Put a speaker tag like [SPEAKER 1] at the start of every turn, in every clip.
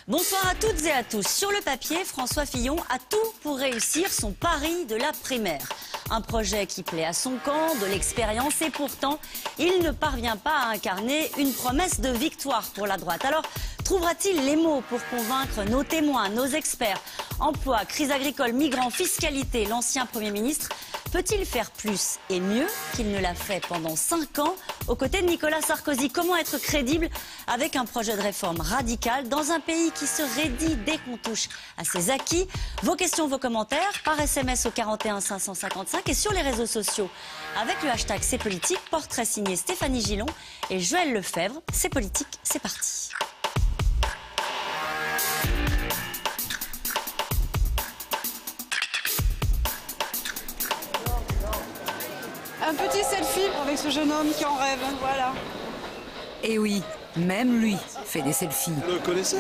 [SPEAKER 1] Bonsoir à toutes et à tous. Sur le papier, François Fillon a tout pour réussir son pari de la primaire. Un projet qui plaît à son camp, de l'expérience et pourtant, il ne parvient pas à incarner une promesse de victoire pour la droite. Alors, trouvera-t-il les mots pour convaincre nos témoins, nos experts? Emploi, crise agricole, migrants, fiscalité, l'ancien Premier ministre peut-il faire plus et mieux qu'il ne l'a fait pendant 5 ans aux côtés de Nicolas Sarkozy? Comment être crédible avec un projet de réforme radical dans un pays qui se raidit dès qu'on touche à ses acquis? Vos questions, vos commentaires par SMS au 41 555 et sur les réseaux sociaux avec le hashtag C'est Politique, portrait signé Stéphanie Gillon et Joël Lefebvre. C'est politique, c'est parti.
[SPEAKER 2] Un petit selfie avec ce jeune homme qui en rêve, voilà.
[SPEAKER 3] Et oui, même lui fait des selfies.
[SPEAKER 4] Vous le connaissez?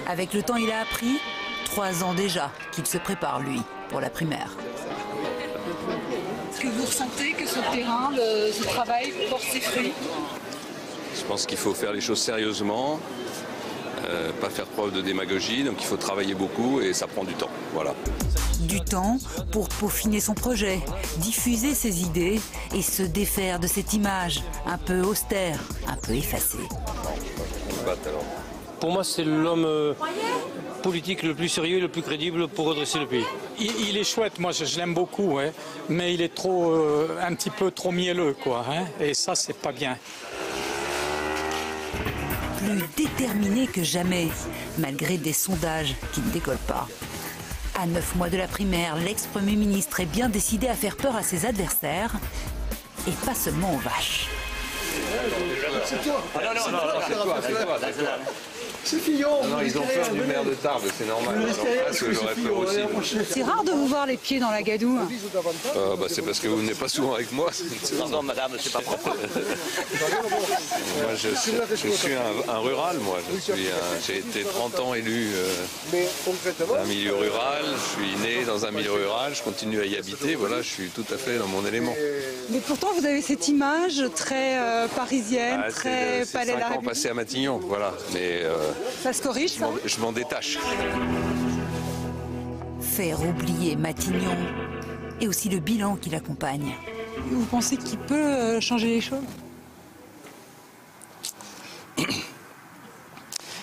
[SPEAKER 3] Avec le temps, il a appris, 3 ans déjà, qu'il se prépare, lui, pour la primaire.
[SPEAKER 2] Est-ce que vous ressentez que ce terrain, ce travail porte ses fruits?
[SPEAKER 5] Je pense qu'il faut faire les choses sérieusement, pas faire preuve de démagogie, donc il faut travailler beaucoup et ça prend du temps. Voilà.
[SPEAKER 3] Du temps pour peaufiner son projet, diffuser ses idées et se défaire de cette image un peu austère, un peu effacée.
[SPEAKER 6] Pour moi, c'est l'homme politique le plus sérieux, le plus crédible pour redresser le pays.
[SPEAKER 7] Il est chouette, moi je l'aime beaucoup, hein, mais il est trop, un petit peu trop mielleux, quoi. Hein, et ça, c'est pas bien.
[SPEAKER 3] Plus déterminé que jamais, malgré des sondages qui ne décollent pas. À 9 mois de la primaire, l'ex-premier ministre est bien décidé à faire peur à ses adversaires, et pas seulement aux vaches.
[SPEAKER 4] C'est toi.
[SPEAKER 5] Non, c'est toi.
[SPEAKER 4] C'est Fillon.
[SPEAKER 5] Non, ils ont peur du maire de Tarbes, c'est normal. J'aurais peur aussi.
[SPEAKER 2] C'est rare de vous voir les pieds dans la gadoue.
[SPEAKER 5] C'est parce que vous venez pas souvent avec moi.
[SPEAKER 6] Non, madame, c'est pas propre.
[SPEAKER 5] Moi, je suis un rural, moi. J'ai été 30 ans élu dans un milieu rural. Je suis né dans un milieu rural. Je continue à y habiter. Voilà, je suis tout à fait dans mon élément.
[SPEAKER 2] Mais pourtant, vous avez cette image très parisienne, très palais de la
[SPEAKER 5] 5 ans
[SPEAKER 2] République.
[SPEAKER 5] passés à Matignon, voilà. Mais
[SPEAKER 2] Ça se corrige, ça?
[SPEAKER 5] je m'en détache.
[SPEAKER 3] Faire oublier Matignon et aussi le bilan qui l'accompagne.
[SPEAKER 2] Vous pensez qu'il peut changer les choses?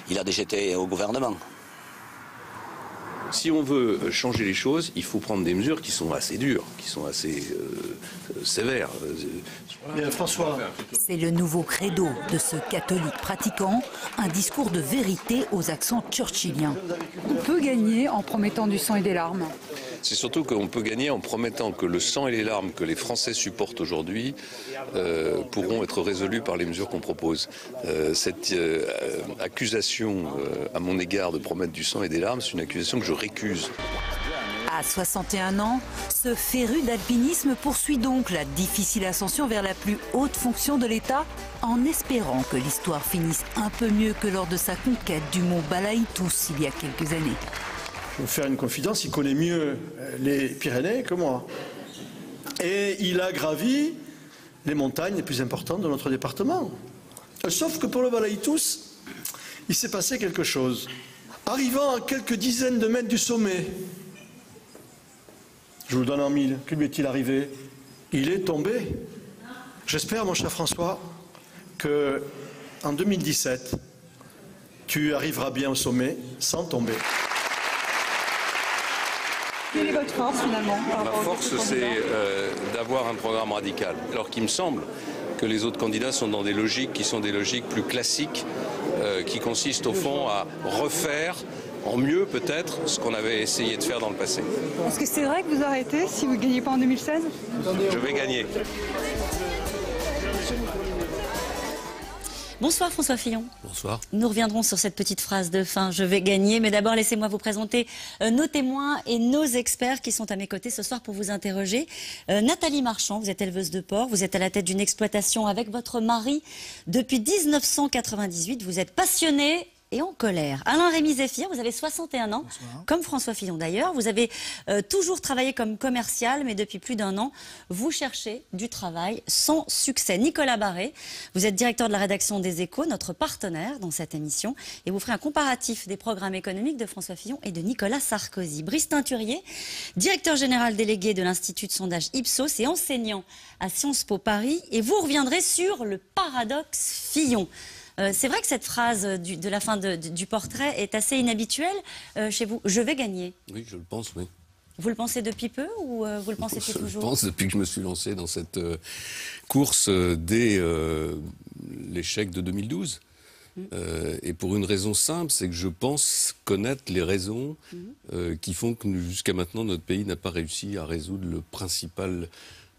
[SPEAKER 6] Il a déjà été au gouvernement.
[SPEAKER 5] Si on veut changer les choses, il faut prendre des mesures qui sont assez dures, qui sont assez sévères.
[SPEAKER 4] François.
[SPEAKER 3] C'est le nouveau credo de ce catholique pratiquant, un discours de vérité aux accents churchilliens.
[SPEAKER 2] On peut gagner en promettant du sang et des larmes.
[SPEAKER 5] C'est surtout qu'on peut gagner en promettant que le sang et les larmes que les Français supportent aujourd'hui pourront être résolus par les mesures qu'on propose. Cette accusation à mon égard de promettre du sang et des larmes, c'est une accusation que je récuse.
[SPEAKER 3] À 61 ans, ce féru d'alpinisme poursuit donc la difficile ascension vers la plus haute fonction de l'État, en espérant que l'histoire finisse un peu mieux que lors de sa conquête du mont Balaïtous il y a quelques années.
[SPEAKER 4] Je vais vous faire une confidence, il connaît mieux les Pyrénées que moi. Et il a gravi les montagnes les plus importantes de notre département. Sauf que pour le Balaïtous, il s'est passé quelque chose. Arrivant à quelques dizaines de mètres du sommet, je vous donne en mille, que lui est-il arrivé? Il est tombé. J'espère, mon cher François, qu'en 2017, tu arriveras bien au sommet sans tomber.
[SPEAKER 2] Quelle est votre force, finalement?
[SPEAKER 5] Ma force, c'est d'avoir un programme radical. Alors qu'il me semble que les autres candidats sont dans des logiques qui sont des logiques plus classiques, qui consistent au fond à refaire en mieux peut-être ce qu'on avait essayé de faire dans le passé.
[SPEAKER 2] Est-ce que c'est vrai que vous arrêtez si vous ne gagnez pas en 2016?
[SPEAKER 5] Je vais gagner.
[SPEAKER 1] Bonsoir François Fillon.
[SPEAKER 5] Bonsoir.
[SPEAKER 1] Nous reviendrons sur cette petite phrase de fin, je vais gagner. Mais d'abord, laissez-moi vous présenter nos témoins et nos experts qui sont à mes côtés ce soir pour vous interroger. Nathalie Marchand, vous êtes éleveuse de porc, vous êtes à la tête d'une exploitation avec votre mari depuis 1998. Vous êtes passionnée et en colère. Alain Rémy-Zéphyr, vous avez 61 ans, comme François Fillon d'ailleurs. Vous avez toujours travaillé comme commercial, mais depuis plus d'1 an, vous cherchez du travail sans succès. Nicolas Barré, vous êtes directeur de la rédaction des Échos, notre partenaire dans cette émission, et vous ferez un comparatif des programmes économiques de François Fillon et de Nicolas Sarkozy. Brice Teinturier, directeur général délégué de l'Institut de sondage Ipsos et enseignant à Sciences Po Paris, et vous reviendrez sur le paradoxe Fillon. C'est vrai que cette phrase de la fin du portrait est assez inhabituelle chez vous. Je vais gagner.
[SPEAKER 5] Oui, je le pense, oui.
[SPEAKER 1] Vous le pensez depuis peu ou vous le pensez depuis toujours?
[SPEAKER 5] Je le pense depuis que je me suis lancé dans cette course dès l'échec de 2012. Et pour une raison simple, c'est que je pense connaître les raisons qui font que jusqu'à maintenant notre pays n'a pas réussi à résoudre le principal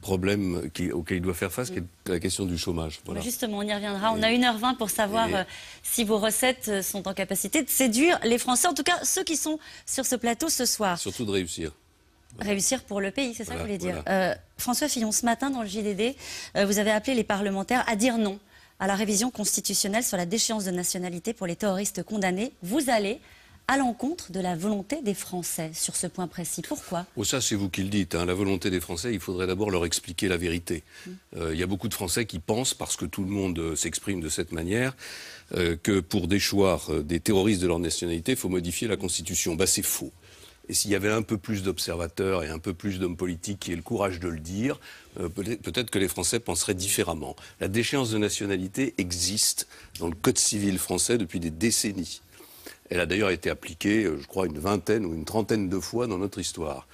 [SPEAKER 5] problème auquel il doit faire face, qui est la question du chômage. Voilà.
[SPEAKER 1] Justement, on y reviendra. On a 1h20 pour savoir si vos recettes sont en capacité de séduire les Français, en tout cas ceux qui sont sur ce plateau ce soir.
[SPEAKER 5] Surtout de réussir.
[SPEAKER 1] Voilà. Réussir pour le pays, c'est ça que vous voulez dire. François Fillon, ce matin dans le JDD, vous avez appelé les parlementaires à dire non à la révision constitutionnelle sur la déchéance de nationalité pour les terroristes condamnés. Vous allez à l'encontre de la volonté des Français sur ce point précis. Pourquoi?
[SPEAKER 5] Ça, c'est vous qui le dites. La volonté des Français, il faudrait d'abord leur expliquer la vérité. Il y a beaucoup de Français qui pensent, parce que tout le monde s'exprime de cette manière, que pour déchoir des terroristes de leur nationalité, il faut modifier la Constitution. C'est faux. Et s'il y avait un peu plus d'observateurs et un peu plus d'hommes politiques qui aient le courage de le dire, peut-être que les Français penseraient différemment. La déchéance de nationalité existe dans le Code civil français depuis des décennies. Elle a d'ailleurs été appliquée, je crois, une 20aine ou une 30aine de fois dans notre histoire.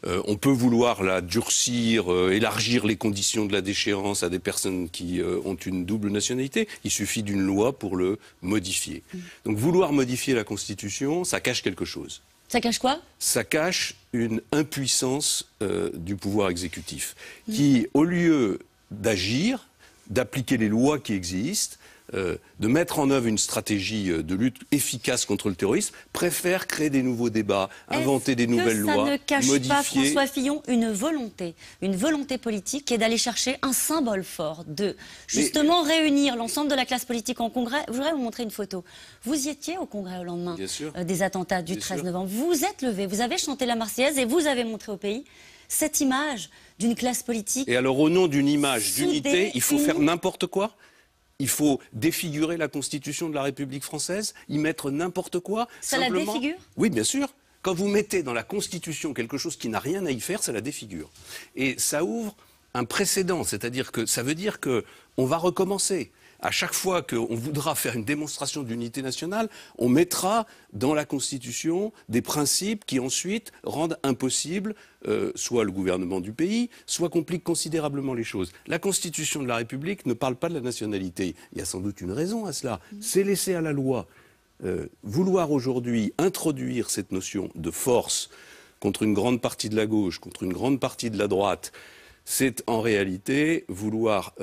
[SPEAKER 5] On peut vouloir la durcir, élargir les conditions de la déchéance à des personnes qui ont une double nationalité. Il suffit d'une loi pour le modifier. Donc vouloir modifier la Constitution, ça cache quelque chose.
[SPEAKER 1] Ça cache quoi? Ça
[SPEAKER 5] cache une impuissance du pouvoir exécutif qui, au lieu d'agir, d'appliquer les lois qui existent, de mettre en œuvre une stratégie de lutte efficace contre le terrorisme, préfère créer des nouveaux débats, inventer des nouvelles lois,
[SPEAKER 1] ça ne cache
[SPEAKER 5] modifier...
[SPEAKER 1] pas, François Fillon, une volonté politique qui est d'aller chercher un symbole fort, de justement réunir l'ensemble de la classe politique en congrès? Je voudrais vous montrer une photo. Vous y étiez au congrès au lendemain des attentats du 13 novembre. Vous vous êtes levé, vous avez chanté la Marseillaise et vous avez montré au pays cette image d'une classe politique.
[SPEAKER 5] Et alors, au nom d'une image d'unité, il faut faire n'importe quoi? Il faut défigurer la Constitution de la République française, y mettre n'importe quoi.
[SPEAKER 1] Ça la défigure?
[SPEAKER 5] Oui, bien sûr. Quand vous mettez dans la Constitution quelque chose qui n'a rien à y faire, ça la défigure. Et ça ouvre un précédent, c'est-à-dire que ça veut dire qu'on va recommencer. À chaque fois qu'on voudra faire une démonstration d'unité nationale, on mettra dans la Constitution des principes qui ensuite rendent impossible soit le gouvernement du pays, soit compliquent considérablement les choses. La Constitution de la République ne parle pas de la nationalité. Il y a sans doute une raison à cela. C'est laissé à la loi. Vouloir aujourd'hui introduire cette notion de force contre une grande partie de la gauche, contre une grande partie de la droite, c'est en réalité vouloir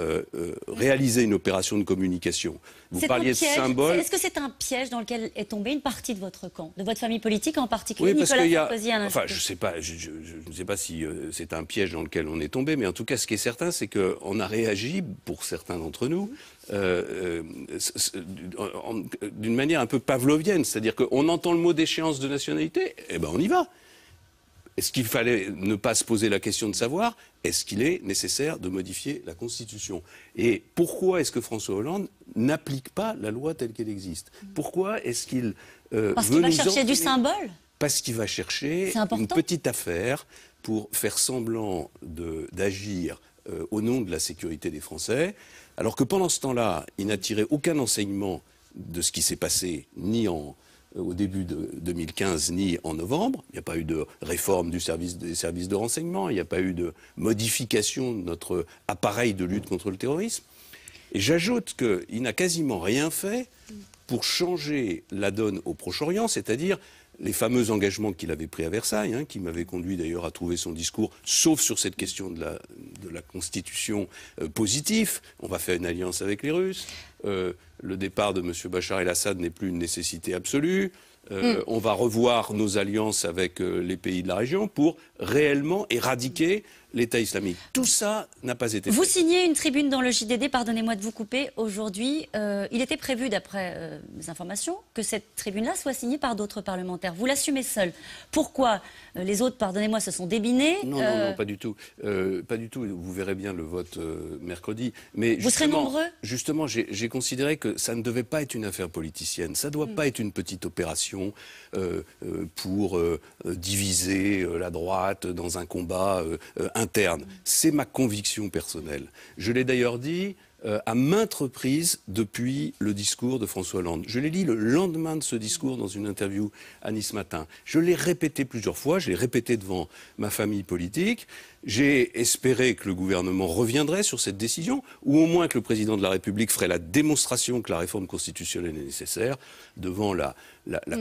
[SPEAKER 5] réaliser une opération de communication. Vous parliez de symbole.
[SPEAKER 1] Est-ce que c'est un piège dans lequel est tombée une partie de votre camp, de votre famille politique en particulier?
[SPEAKER 5] Oui, parce
[SPEAKER 1] Nicolas
[SPEAKER 5] qu'il y a...
[SPEAKER 1] Sarkozy à
[SPEAKER 5] Enfin, je ne sais pas si c'est un piège dans lequel on est tombé, mais en tout cas, ce qui est certain, c'est qu'on a réagi, pour certains d'entre nous, d'une manière un peu pavlovienne. C'est-à-dire qu'on entend le mot déchéance de nationalité, eh ben on y va. Est-ce qu'il fallait ne pas se poser la question de savoir, est-ce qu'il est nécessaire de modifier la Constitution? Et pourquoi est-ce que François Hollande n'applique pas la loi telle qu'elle existe? Pourquoi est-ce qu'il
[SPEAKER 1] Parce qu'il va chercher du symbole?
[SPEAKER 5] Parce qu'il va chercher une petite affaire pour faire semblant d'agir au nom de la sécurité des Français, alors que pendant ce temps-là, il n'a tiré aucun enseignement de ce qui s'est passé, ni au début de 2015, ni en novembre. Il n'y a pas eu de réforme des services de renseignement, il n'y a pas eu de modification de notre appareil de lutte contre le terrorisme. Et j'ajoute qu'il n'a quasiment rien fait pour changer la donne au Proche-Orient, c'est-à-dire les fameux engagements qu'il avait pris à Versailles, qui m'avaient conduit d'ailleurs à trouver son discours, sauf sur cette question de la Constitution, positif. On va faire une alliance avec les Russes. Le départ de M. Bachar el-Assad n'est plus une nécessité absolue. On va revoir nos alliances avec les pays de la région pour réellement éradiquer
[SPEAKER 8] l'État islamique. Tout ça n'a pas été
[SPEAKER 1] Vous
[SPEAKER 8] fait.
[SPEAKER 1] signez une tribune dans le JDD, pardonnez-moi de vous couper, aujourd'hui. Il était prévu, d'après mes informations, que cette tribune-là soit signée par d'autres parlementaires. Vous l'assumez seul. Pourquoi les autres, pardonnez-moi, se sont débinés?
[SPEAKER 8] Non, pas du tout. Pas du tout. Vous verrez bien le vote mercredi. Mais
[SPEAKER 1] vous serez nombreux?
[SPEAKER 8] Justement, j'ai considéré que ça ne devait pas être une affaire politicienne. Ça ne doit pas être une petite opération pour diviser la droite dans un combat interne. C'est ma conviction personnelle. Je l'ai d'ailleurs dit à maintes reprises depuis le discours de François Hollande. Je l'ai dit le lendemain de ce discours dans une interview à Nice Matin. Je l'ai répété plusieurs fois, je l'ai répété devant ma famille politique. J'ai espéré que le gouvernement reviendrait sur cette décision, ou au moins que le président de la République ferait la démonstration que la réforme constitutionnelle est nécessaire. Devant la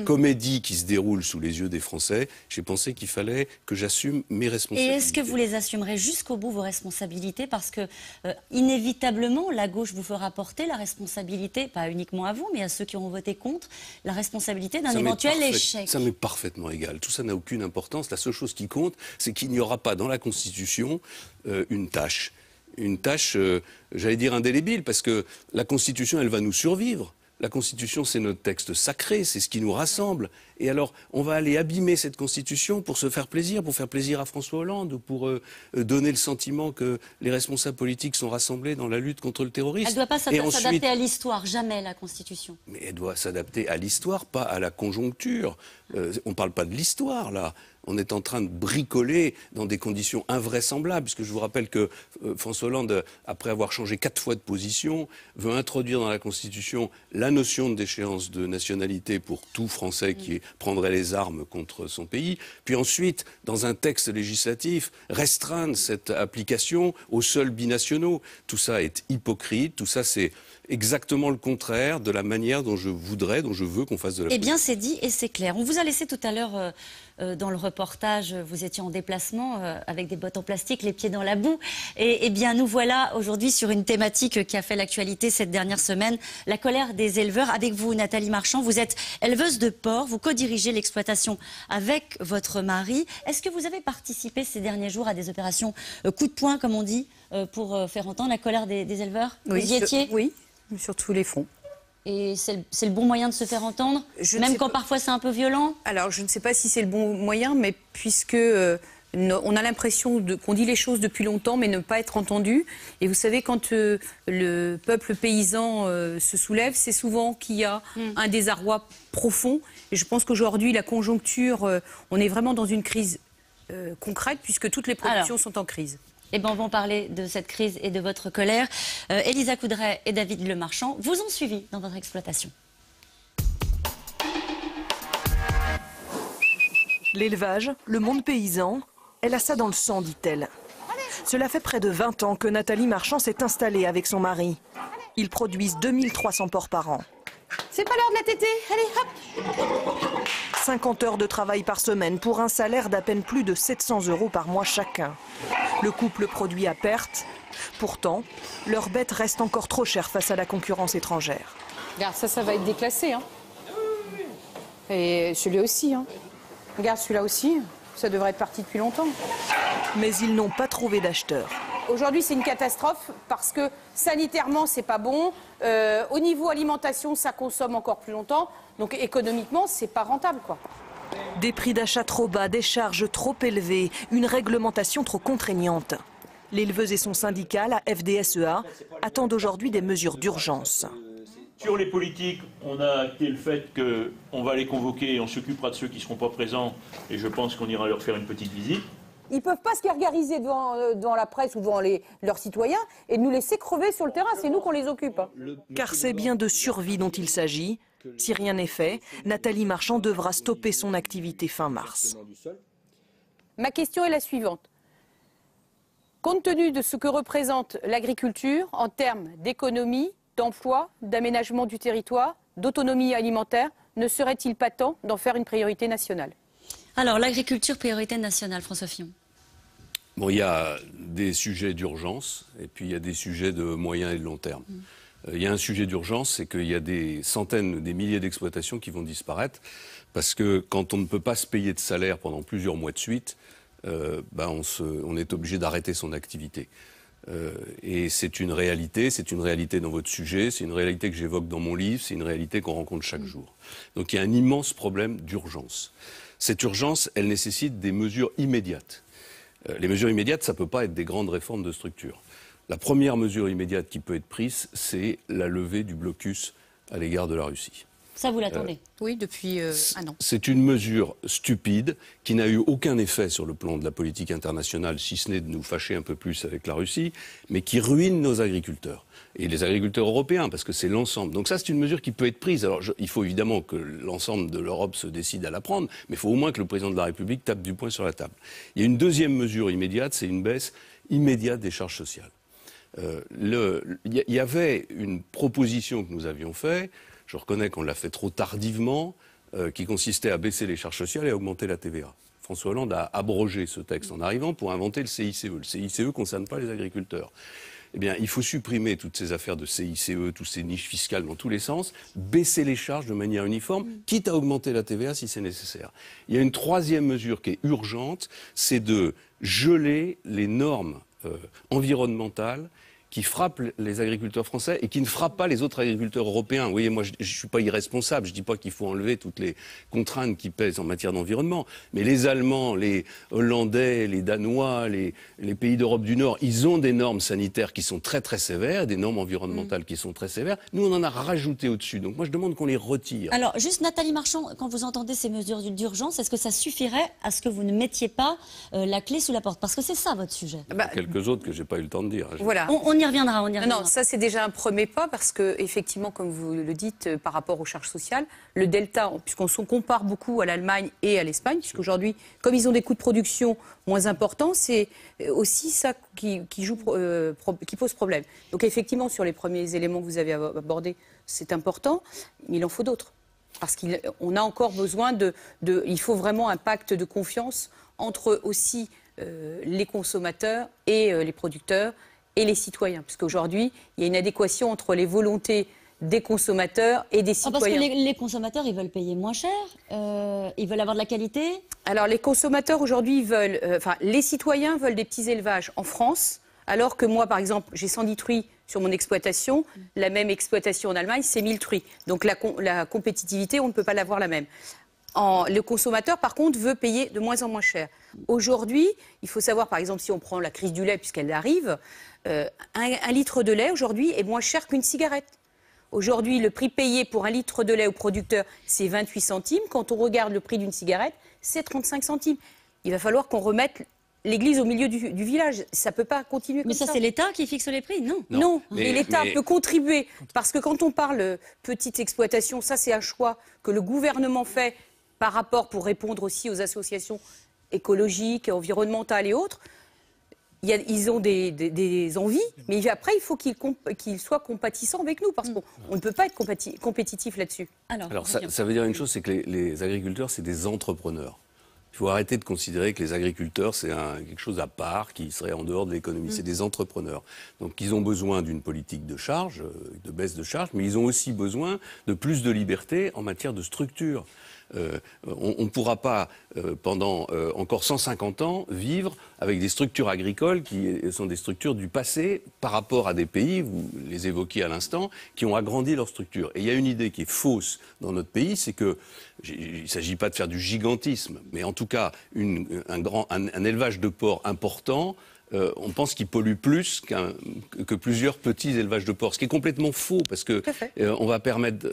[SPEAKER 8] comédie qui se déroule sous les yeux des Français, j'ai pensé qu'il fallait que j'assume mes responsabilités.
[SPEAKER 1] Et est-ce que vous les assumerez jusqu'au bout, vos responsabilités? Parce que, inévitablement, la gauche vous fera porter la responsabilité, pas uniquement à vous, mais à ceux qui auront voté contre, la responsabilité d'un éventuel échec.
[SPEAKER 8] Ça m'est parfaitement égal. Tout ça n'a aucune importance. La seule chose qui compte, c'est qu'il n'y aura pas dans la Constitution une tâche, j'allais dire indélébile, parce que la Constitution, elle va nous survivre. La Constitution, c'est notre texte sacré, c'est ce qui nous rassemble. Et alors, on va aller abîmer cette Constitution pour se faire plaisir, pour faire plaisir à François Hollande, ou pour donner le sentiment que les responsables politiques sont rassemblés dans la lutte contre le terrorisme.
[SPEAKER 1] Elle ne doit pas s'adapter à l'histoire, jamais, la Constitution.
[SPEAKER 8] Mais elle doit s'adapter à l'histoire, pas à la conjoncture. On ne parle pas de l'histoire, là. On est en train de bricoler dans des conditions invraisemblables, puisque je vous rappelle que François Hollande, après avoir changé 4 fois de position, veut introduire dans la Constitution la notion de déchéance de nationalité pour tout Français qui prendrait les armes contre son pays, puis ensuite, dans un texte législatif, restreindre cette application aux seuls binationaux. Tout ça est hypocrite, tout ça c'est exactement le contraire de la manière dont je veux qu'on fasse de la politique.
[SPEAKER 1] Eh bien, c'est dit et c'est clair. On vous a laissé tout à l'heure dans le reportage, vous étiez en déplacement avec des bottes en plastique, les pieds dans la boue. Et bien, nous voilà aujourd'hui sur une thématique qui a fait l'actualité cette dernière semaine, la colère des éleveurs. Avec vous, Nathalie Marchand, vous êtes éleveuse de porcs, vous co-dirigez l'exploitation avec votre mari. Est-ce que vous avez participé ces derniers jours à des opérations coup de poing, comme on dit, pour faire entendre la colère des éleveurs?
[SPEAKER 9] Oui,
[SPEAKER 1] vous y étiez?
[SPEAKER 9] Oui, sur tous les fronts.
[SPEAKER 1] Et c'est le bon moyen de se faire entendre, même quand parfois c'est un peu violent? Alors,
[SPEAKER 9] je ne sais pas si c'est le bon moyen, mais puisque on a l'impression qu'on dit les choses depuis longtemps, mais ne pas être entendu. Et vous savez, quand le peuple paysan se soulève, c'est souvent qu'il y a un désarroi profond. Et je pense qu'aujourd'hui, la conjoncture, on est vraiment dans une crise concrète, puisque toutes les productions sont en crise.
[SPEAKER 1] Eh bien, on va en parler de cette crise et de votre colère. Elisa Coudray et David Lemarchand vous ont suivi dans votre exploitation.
[SPEAKER 10] L'élevage, le monde paysan, elle a ça dans le sang, dit-elle. Cela fait près de 20 ans que Nathalie Marchand s'est installée avec son mari. Ils produisent 2300 porcs par an.
[SPEAKER 11] C'est pas l'heure de la tétée, allez hop!
[SPEAKER 10] 50 heures de travail par semaine pour un salaire d'à peine plus de 700 € par mois chacun. Le couple produit à perte. Pourtant, leurs bêtes restent encore trop chères face à la concurrence étrangère.
[SPEAKER 11] Regarde, ça va être déclassé. Hein. Et celui-là aussi. Hein. Regarde, celui-là aussi. Ça devrait être parti depuis longtemps.
[SPEAKER 10] Mais ils n'ont pas trouvé d'acheteurs.
[SPEAKER 11] Aujourd'hui, c'est une catastrophe parce que sanitairement, c'est pas bon. Au niveau alimentation, ça consomme encore plus longtemps. Donc économiquement, c'est pas rentable, quoi.
[SPEAKER 10] Des prix d'achat trop bas, des charges trop élevées, une réglementation trop contraignante. L'éleveuse et son syndicat, la FDSEA, attendent aujourd'hui des mesures d'urgence.
[SPEAKER 12] Sur les politiques, on a acté le fait qu'on va les convoquer, on s'occupera de ceux qui ne seront pas présents et je pense qu'on ira leur faire une petite visite.
[SPEAKER 11] Ils ne peuvent pas se gargariser devant la presse ou devant leurs citoyens et nous laisser crever sur le terrain. C'est nous qu'on les occupe.
[SPEAKER 10] Car c'est bien de survie dont il s'agit. Si rien n'est fait, Nathalie Marchand devra stopper son activité fin mars.
[SPEAKER 11] Ma question est la suivante. Compte tenu de ce que représente l'agriculture en termes d'économie, d'emploi, d'aménagement du territoire, d'autonomie alimentaire, ne serait-il pas temps d'en faire une priorité nationale ?
[SPEAKER 1] Alors, l'agriculture, priorité nationale, François Fillon.
[SPEAKER 8] Bon, il y a des sujets d'urgence et puis il y a des sujets de moyen et de long terme. Il y a un sujet d'urgence, c'est qu'il y a des centaines, des milliers d'exploitations qui vont disparaître parce que quand on ne peut pas se payer de salaire pendant plusieurs mois de suite, on est obligé d'arrêter son activité. Et c'est une réalité dans votre sujet, c'est une réalité que j'évoque dans mon livre, c'est une réalité qu'on rencontre chaque jour. Donc il y a un immense problème d'urgence. Cette urgence, elle nécessite des mesures immédiates. Les mesures immédiates, ça ne peut pas être des grandes réformes de structure. La première mesure immédiate qui peut être prise, c'est la levée du blocus à l'égard de la Russie.
[SPEAKER 1] Ça, vous l'attendez?
[SPEAKER 9] Oui, depuis un an.
[SPEAKER 8] C'est une mesure stupide qui n'a eu aucun effet sur le plan de la politique internationale, si ce n'est de nous fâcher un peu plus avec la Russie, mais qui ruine nos agriculteurs. Et les agriculteurs européens, parce que c'est l'ensemble. Donc ça, c'est une mesure qui peut être prise. Alors, il faut évidemment que l'ensemble de l'Europe se décide à la prendre, mais il faut au moins que le président de la République tape du poing sur la table. Il y a une deuxième mesure immédiate, c'est une baisse immédiate des charges sociales. Il y avait une proposition que nous avions faite, je reconnais qu'on l'a fait trop tardivement, qui consistait à baisser les charges sociales et à augmenter la TVA. François Hollande a abrogé ce texte en arrivant pour inventer le CICE. Le CICE ne concerne pas les agriculteurs. Eh bien, il faut supprimer toutes ces affaires de CICE, toutes ces niches fiscales dans tous les sens, baisser les charges de manière uniforme, quitte à augmenter la TVA si c'est nécessaire. Il y a une troisième mesure qui est urgente, c'est de geler les normes environnementales qui frappe les agriculteurs français et qui ne frappe pas les autres agriculteurs européens. Vous voyez, moi, je ne suis pas irresponsable. Je ne dis pas qu'il faut enlever toutes les contraintes qui pèsent en matière d'environnement. Mais les Allemands, les Hollandais, les Danois, les pays d'Europe du Nord, ils ont des normes sanitaires qui sont très, très sévères, des normes environnementales qui sont très sévères. Nous, on en a rajouté au-dessus. Donc, moi, je demande qu'on les retire.
[SPEAKER 1] Alors, juste Nathalie Marchand, quand vous entendez ces mesures d'urgence, est-ce que ça suffirait à ce que vous ne mettiez pas la clé sous la porte? Parce que c'est ça, votre sujet.
[SPEAKER 8] Quelques autres que je n'ai pas eu le temps de dire.
[SPEAKER 9] Voilà.
[SPEAKER 1] On y reviendra,
[SPEAKER 9] Non, ça c'est déjà un premier pas parce que effectivement, comme vous le dites, par rapport aux charges sociales, le delta, puisqu'on se compare beaucoup à l'Allemagne et à l'Espagne, puisqu'aujourd'hui, comme ils ont des coûts de production moins importants, c'est aussi ça qui pose problème. Donc effectivement, sur les premiers éléments que vous avez abordés, c'est important, mais il en faut d'autres. Parce qu'on a encore besoin il faut vraiment un pacte de confiance entre aussi les consommateurs et les producteurs et les citoyens. Parce qu'aujourd'hui, il y a une adéquation entre les volontés des consommateurs et des citoyens.
[SPEAKER 1] Parce que les consommateurs, ils veulent payer moins cher, ils veulent avoir de la qualité.
[SPEAKER 9] Alors les consommateurs aujourd'hui les citoyens veulent des petits élevages en France, alors que moi, par exemple, j'ai 110 truies sur mon exploitation. La même exploitation en Allemagne, c'est 1000 truies. Donc la compétitivité, on ne peut pas l'avoir la même. Le consommateur, par contre, veut payer de moins en moins cher. Aujourd'hui, il faut savoir, par exemple, si on prend la crise du lait, puisqu'elle arrive, un litre de lait, aujourd'hui, est moins cher qu'une cigarette. Aujourd'hui, le prix payé pour un litre de lait au producteur, c'est 28 centimes. Quand on regarde le prix d'une cigarette, c'est 35 centimes. Il va falloir qu'on remette l'église au milieu du village. Ça ne peut pas continuer comme ça.
[SPEAKER 1] Mais ça, c'est l'État qui fixe les prix, non?
[SPEAKER 9] Non, mais l'État peut contribuer. Parce que quand on parle petite exploitation, ça, c'est un choix que le gouvernement fait par rapport pour répondre aussi aux associations écologiques, environnementales et autres. Ils ont des envies, mais après, il faut qu'ils soient compatissants avec nous, parce qu'on ne peut pas être compétitif là-dessus.
[SPEAKER 8] Alors ça veut dire une chose, c'est que les agriculteurs, c'est des entrepreneurs. Il faut arrêter de considérer que les agriculteurs, c'est quelque chose à part, qui serait en dehors de l'économie. C'est des entrepreneurs. Donc, ils ont besoin d'une politique de charge, de baisse de charge, mais ils ont aussi besoin de plus de liberté en matière de structure. On ne pourra pas, pendant encore 150 ans, vivre avec des structures agricoles qui sont des structures du passé par rapport à des pays, vous les évoquiez à l'instant, qui ont agrandi leurs structures. Et il y a une idée qui est fausse dans notre pays, c'est que, il ne s'agit pas de faire du gigantisme, mais en tout cas, un élevage de porcs important, on pense qu'il pollue plus que plusieurs petits élevages de porcs, ce qui est complètement faux, parce que on va permettre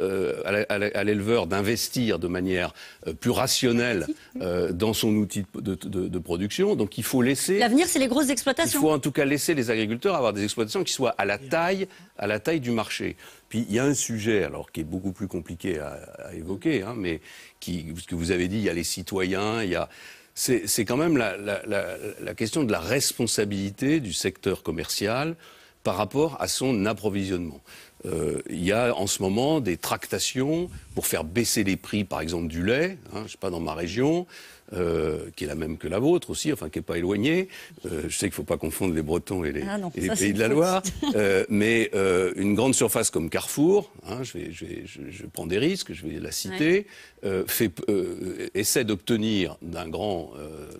[SPEAKER 8] à l'éleveur d'investir de manière plus rationnelle dans son outil de production. Donc il faut laisser...
[SPEAKER 1] L'avenir, c'est les grosses exploitations.
[SPEAKER 8] Il faut en tout cas laisser les agriculteurs avoir des exploitations qui soient à la taille du marché. Puis il y a un sujet, alors qui est beaucoup plus compliqué à évoquer, hein, mais ce que vous avez dit, il y a les citoyens, il y a... C'est quand même la question de la responsabilité du secteur commercial par rapport à son approvisionnement. Il y a en ce moment des tractations pour faire baisser les prix, par exemple, du lait, hein, je ne sais pas, dans ma région, qui est la même que la vôtre aussi, enfin qui n'est pas éloignée. Je sais qu'il ne faut pas confondre les Bretons et les pays de la Loire, mais une grande surface comme Carrefour, hein, je prends des risques, je vais la citer, essaie d'obtenir d'un grand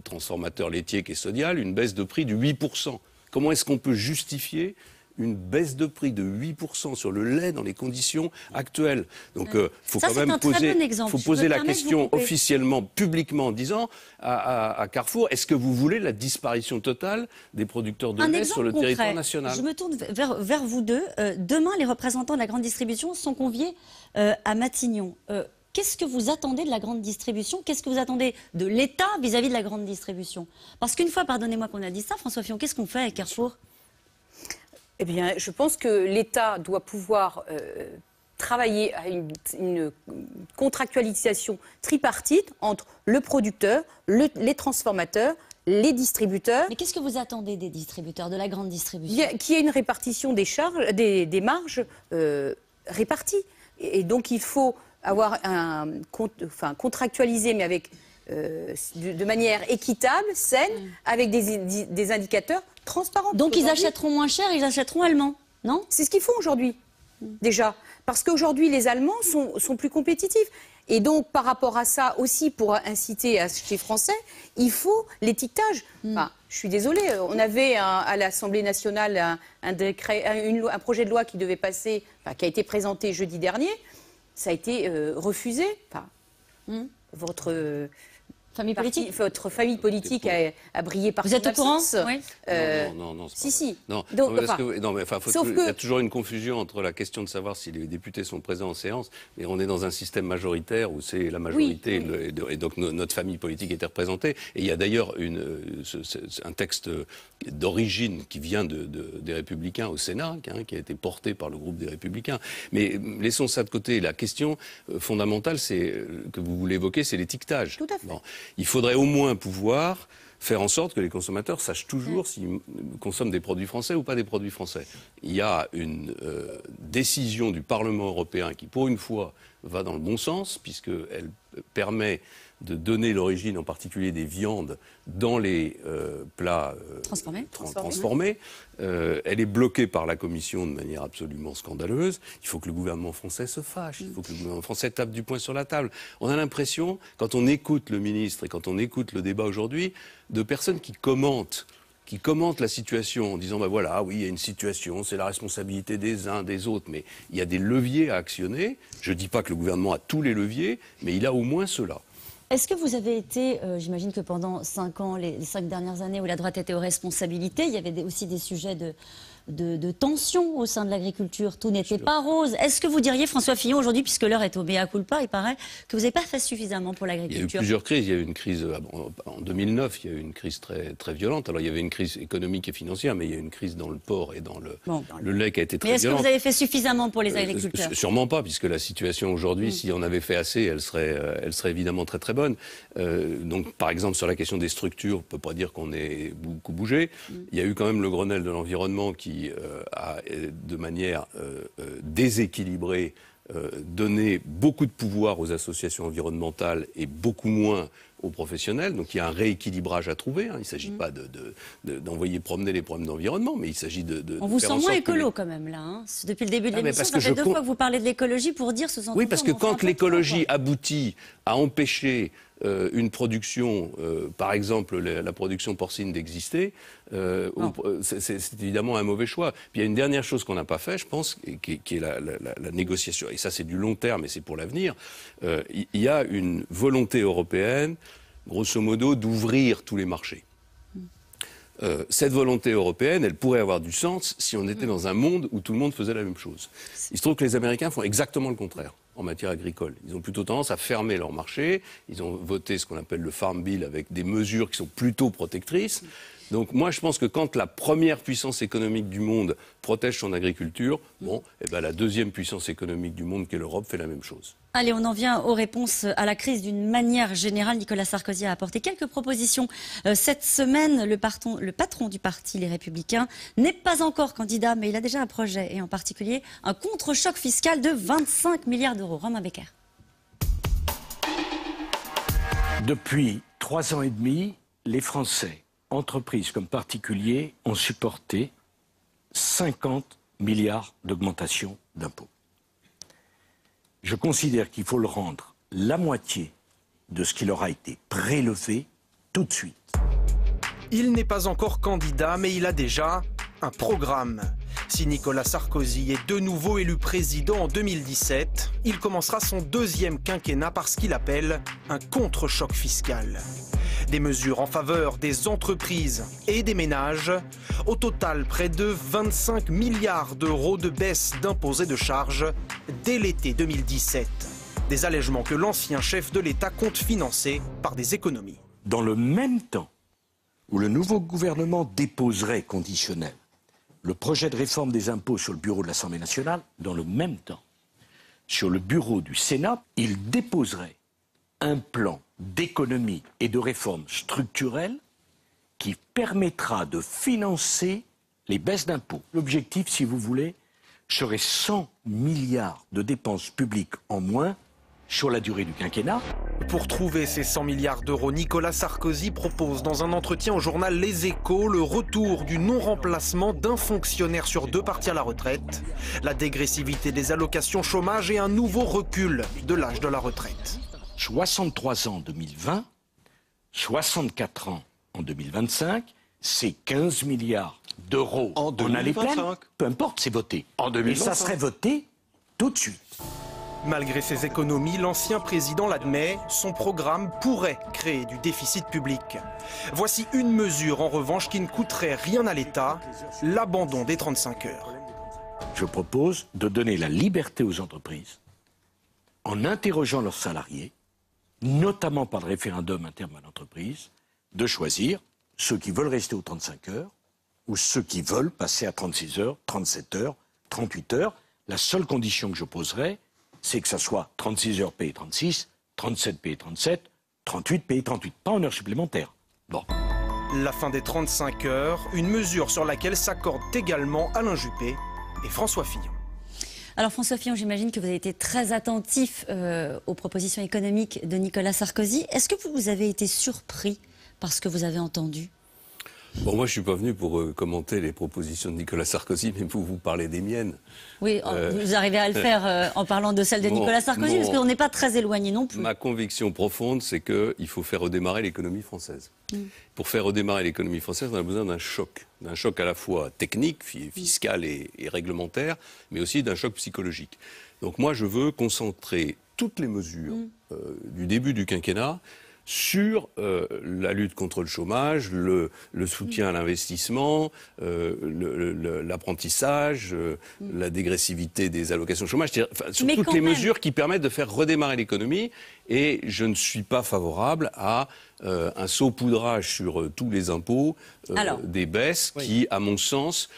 [SPEAKER 8] transformateur laitier qui est Sodial une baisse de prix de 8%. Comment est-ce qu'on peut justifier une baisse de prix de 8% sur le lait dans les conditions actuelles? Donc il faut quand même poser la question officiellement, publiquement, en disant à Carrefour, est-ce que vous voulez la disparition totale des producteurs de lait sur le territoire national?
[SPEAKER 1] Je me tourne vers vous deux. Demain, les représentants de la grande distribution sont conviés à Matignon. Qu'est-ce que vous attendez de la grande distribution? Qu'est-ce que vous attendez de l'État vis-à-vis de la grande distribution? Une fois, pardonnez-moi qu'on a dit ça, François Fillon, qu'est-ce qu'on fait avec Carrefour?
[SPEAKER 11] Eh bien, je pense que l'État doit pouvoir travailler à une contractualisation tripartite entre le producteur, les transformateurs, les distributeurs.
[SPEAKER 1] Mais qu'est-ce que vous attendez des distributeurs, de la grande distribution?
[SPEAKER 11] Qu'il y ait une répartition des charges, des marges réparties. Et donc, il faut avoir contractualisé, mais avec de manière équitable, saine, avec des indicateurs transparents.
[SPEAKER 1] Donc ils achèteront moins cher, ils achèteront allemand, non?
[SPEAKER 11] C'est ce qu'ils font aujourd'hui, déjà. Parce qu'aujourd'hui, les Allemands sont plus compétitifs. Et donc, par rapport à ça aussi, pour inciter à acheter français, il faut l'étiquetage. Enfin, je suis désolée, on avait à l'Assemblée nationale un projet de loi qui devait passer, qui a été présenté jeudi dernier. Ça a été refusé. Votre famille politique a brillé par son absence.
[SPEAKER 1] Vous êtes au courant? Oui.
[SPEAKER 8] Non,
[SPEAKER 11] si.
[SPEAKER 8] Non, il y a toujours une confusion entre la question de savoir si les députés sont présents en séance, mais on est dans un système majoritaire où c'est la majorité, et donc notre famille politique était représentée. Et il y a d'ailleurs un texte d'origine qui vient des Républicains au Sénat, qui a été porté par le groupe des Républicains. Mais laissons ça de côté. La question fondamentale, que vous voulez évoquer, c'est l'étiquetage.
[SPEAKER 11] Tout à fait.
[SPEAKER 8] Il faudrait au moins pouvoir faire en sorte que les consommateurs sachent toujours s'ils consomment des produits français ou pas des produits français. Il y a une décision du Parlement européen qui, pour une fois, va dans le bon sens, puisqu'elle permet de donner l'origine, en particulier des viandes, dans les plats transformés. Elle est bloquée par la Commission de manière absolument scandaleuse. Il faut que le gouvernement français se fâche. Il faut que le gouvernement français tape du poing sur la table. On a l'impression, quand on écoute le ministre et quand on écoute le débat aujourd'hui, de personnes qui commentent la situation en disant voilà, oui, il y a une situation, c'est la responsabilité des uns, des autres, mais il y a des leviers à actionner. Je ne dis pas que le gouvernement a tous les leviers, mais il a au moins ceux-là.
[SPEAKER 1] Est-ce que vous avez été, j'imagine que pendant 5 ans, les 5 dernières années où la droite était aux responsabilités, il y avait aussi des sujets de tension au sein de l'agriculture, tout n'était pas rose. Est-ce que vous diriez, François Fillon, aujourd'hui, puisque l'heure est au mea culpa, il paraît, que vous n'avez pas fait suffisamment pour l'agriculture?
[SPEAKER 8] Il y a eu plusieurs crises. Il y a eu une crise, en 2009, il y a eu une crise très, très violente. Alors il y avait une crise économique et financière, mais il y a eu une crise dans le porc et dans le lait qui a été très violente.
[SPEAKER 1] Mais est-ce que vous avez fait suffisamment pour les agriculteurs?
[SPEAKER 8] Sûrement pas, puisque la situation aujourd'hui, si on avait fait assez, elle serait évidemment très très bonne. Donc par exemple, sur la question des structures, on ne peut pas dire qu'on ait beaucoup bougé. Il y a eu quand même le Grenelle de l'environnement qui a, de manière déséquilibrée, donné beaucoup de pouvoir aux associations environnementales et beaucoup moins aux professionnels. Donc il y a un rééquilibrage à trouver. Il ne s'agit pas d'envoyer promener les problèmes d'environnement, mais il s'agit de
[SPEAKER 1] on vous sent moins écolo quand même là. Depuis le début de l'émission, ça fait 2 fois que vous parlez de l'écologie pour dire ce sont.
[SPEAKER 8] Oui, parce que quand l'écologie aboutit à empêcher une production, par exemple la production porcine d'exister, c'est évidemment un mauvais choix. Puis il y a une dernière chose qu'on n'a pas fait, je pense, qui est la négociation. Et ça, c'est du long terme et c'est pour l'avenir. Il y a une volonté européenne, grosso modo, d'ouvrir tous les marchés. Cette volonté européenne, elle pourrait avoir du sens si on était dans un monde où tout le monde faisait la même chose. Il se trouve que les Américains font exactement le contraire en matière agricole. Ils ont plutôt tendance à fermer leur marché. Ils ont voté ce qu'on appelle le Farm Bill avec des mesures qui sont plutôt protectrices. Donc moi, je pense que quand la première puissance économique du monde protège son agriculture, la deuxième puissance économique du monde, qui est l'Europe, fait la même chose.
[SPEAKER 1] Allez, on en vient aux réponses à la crise d'une manière générale. Nicolas Sarkozy a apporté quelques propositions. Cette semaine, le patron du parti Les Républicains n'est pas encore candidat, mais il a déjà un projet, et en particulier un contre-choc fiscal de 25 milliards d'euros. Romain Becker.
[SPEAKER 13] Depuis 3 ans et demi, les Français, entreprises comme particuliers, ont supporté 50 milliards d'augmentation d'impôts. Je considère qu'il faut le rendre la moitié de ce qui leur a été prélevé tout de suite.
[SPEAKER 14] Il n'est pas encore candidat, mais il a déjà un programme. Si Nicolas Sarkozy est de nouveau élu président en 2017, il commencera son deuxième quinquennat par ce qu'il appelle un contre-choc fiscal. Des mesures en faveur des entreprises et des ménages. Au total, près de 25 milliards d'euros de baisse d'impôts et de charges dès l'été 2017. Des allègements que l'ancien chef de l'État compte financer par des économies.
[SPEAKER 13] Dans le même temps où le nouveau gouvernement déposerait conditionnel le projet de réforme des impôts sur le bureau de l'Assemblée nationale, dans le même temps, sur le bureau du Sénat, il déposerait un plan d'économie et de réforme structurelle qui permettra de financer les baisses d'impôts. L'objectif, si vous voulez, serait 100 milliards de dépenses publiques en moins sur la durée du quinquennat.
[SPEAKER 14] Pour trouver ces 100 milliards d'euros, Nicolas Sarkozy propose dans un entretien au journal Les Échos le retour du non-remplacement d'un fonctionnaire sur 2 partis à la retraite, la dégressivité des allocations chômage et un nouveau recul de l'âge de la retraite.
[SPEAKER 13] 63 ans en 2020, 64 ans en 2025, c'est 15 milliards d'euros en année pleine. Peu importe, c'est voté. En 2025. Et ça serait voté tout de suite.
[SPEAKER 14] Malgré ces économies, l'ancien président l'admet, son programme pourrait créer du déficit public. Voici une mesure en revanche qui ne coûterait rien à l'État, l'abandon des 35 heures.
[SPEAKER 13] Je propose de donner la liberté aux entreprises, en interrogeant leurs salariés, notamment par le référendum interne à l'entreprise, de choisir ceux qui veulent rester aux 35 heures ou ceux qui veulent passer à 36 heures, 37 heures, 38 heures. La seule condition que je poserai, c'est que ça soit 36 heures payées 36, 37 payées 37, 38 payées 38, pas en heures supplémentaires. Bon.
[SPEAKER 14] La fin des 35 heures, une mesure sur laquelle s'accordent également Alain Juppé et François Fillon.
[SPEAKER 1] Alors François Fillon, j'imagine que vous avez été très attentif aux propositions économiques de Nicolas Sarkozy. Est-ce que vous avez été surpris par ce que vous avez entendu ?
[SPEAKER 8] Bon, moi, je ne suis pas venu pour commenter les propositions de Nicolas Sarkozy, mais pour vous parler des miennes.
[SPEAKER 1] Oui, vous arrivez à le faire en parlant de celles de Nicolas Sarkozy, parce qu'on n'est pas très éloigné non plus.
[SPEAKER 8] Ma conviction profonde, c'est qu'il faut faire redémarrer l'économie française. Pour faire redémarrer l'économie française, on a besoin d'un choc à la fois technique, fiscal et réglementaire, mais aussi d'un choc psychologique. Donc moi, je veux concentrer toutes les mesures du début du quinquennat sur la lutte contre le chômage, le soutien à l'investissement, l'apprentissage, la dégressivité des allocations de chômage, sur toutes les mesures qui permettent de faire redémarrer l'économie. Et je ne suis pas favorable à un saupoudrage sur tous les impôts, des baisses qui, à mon sens,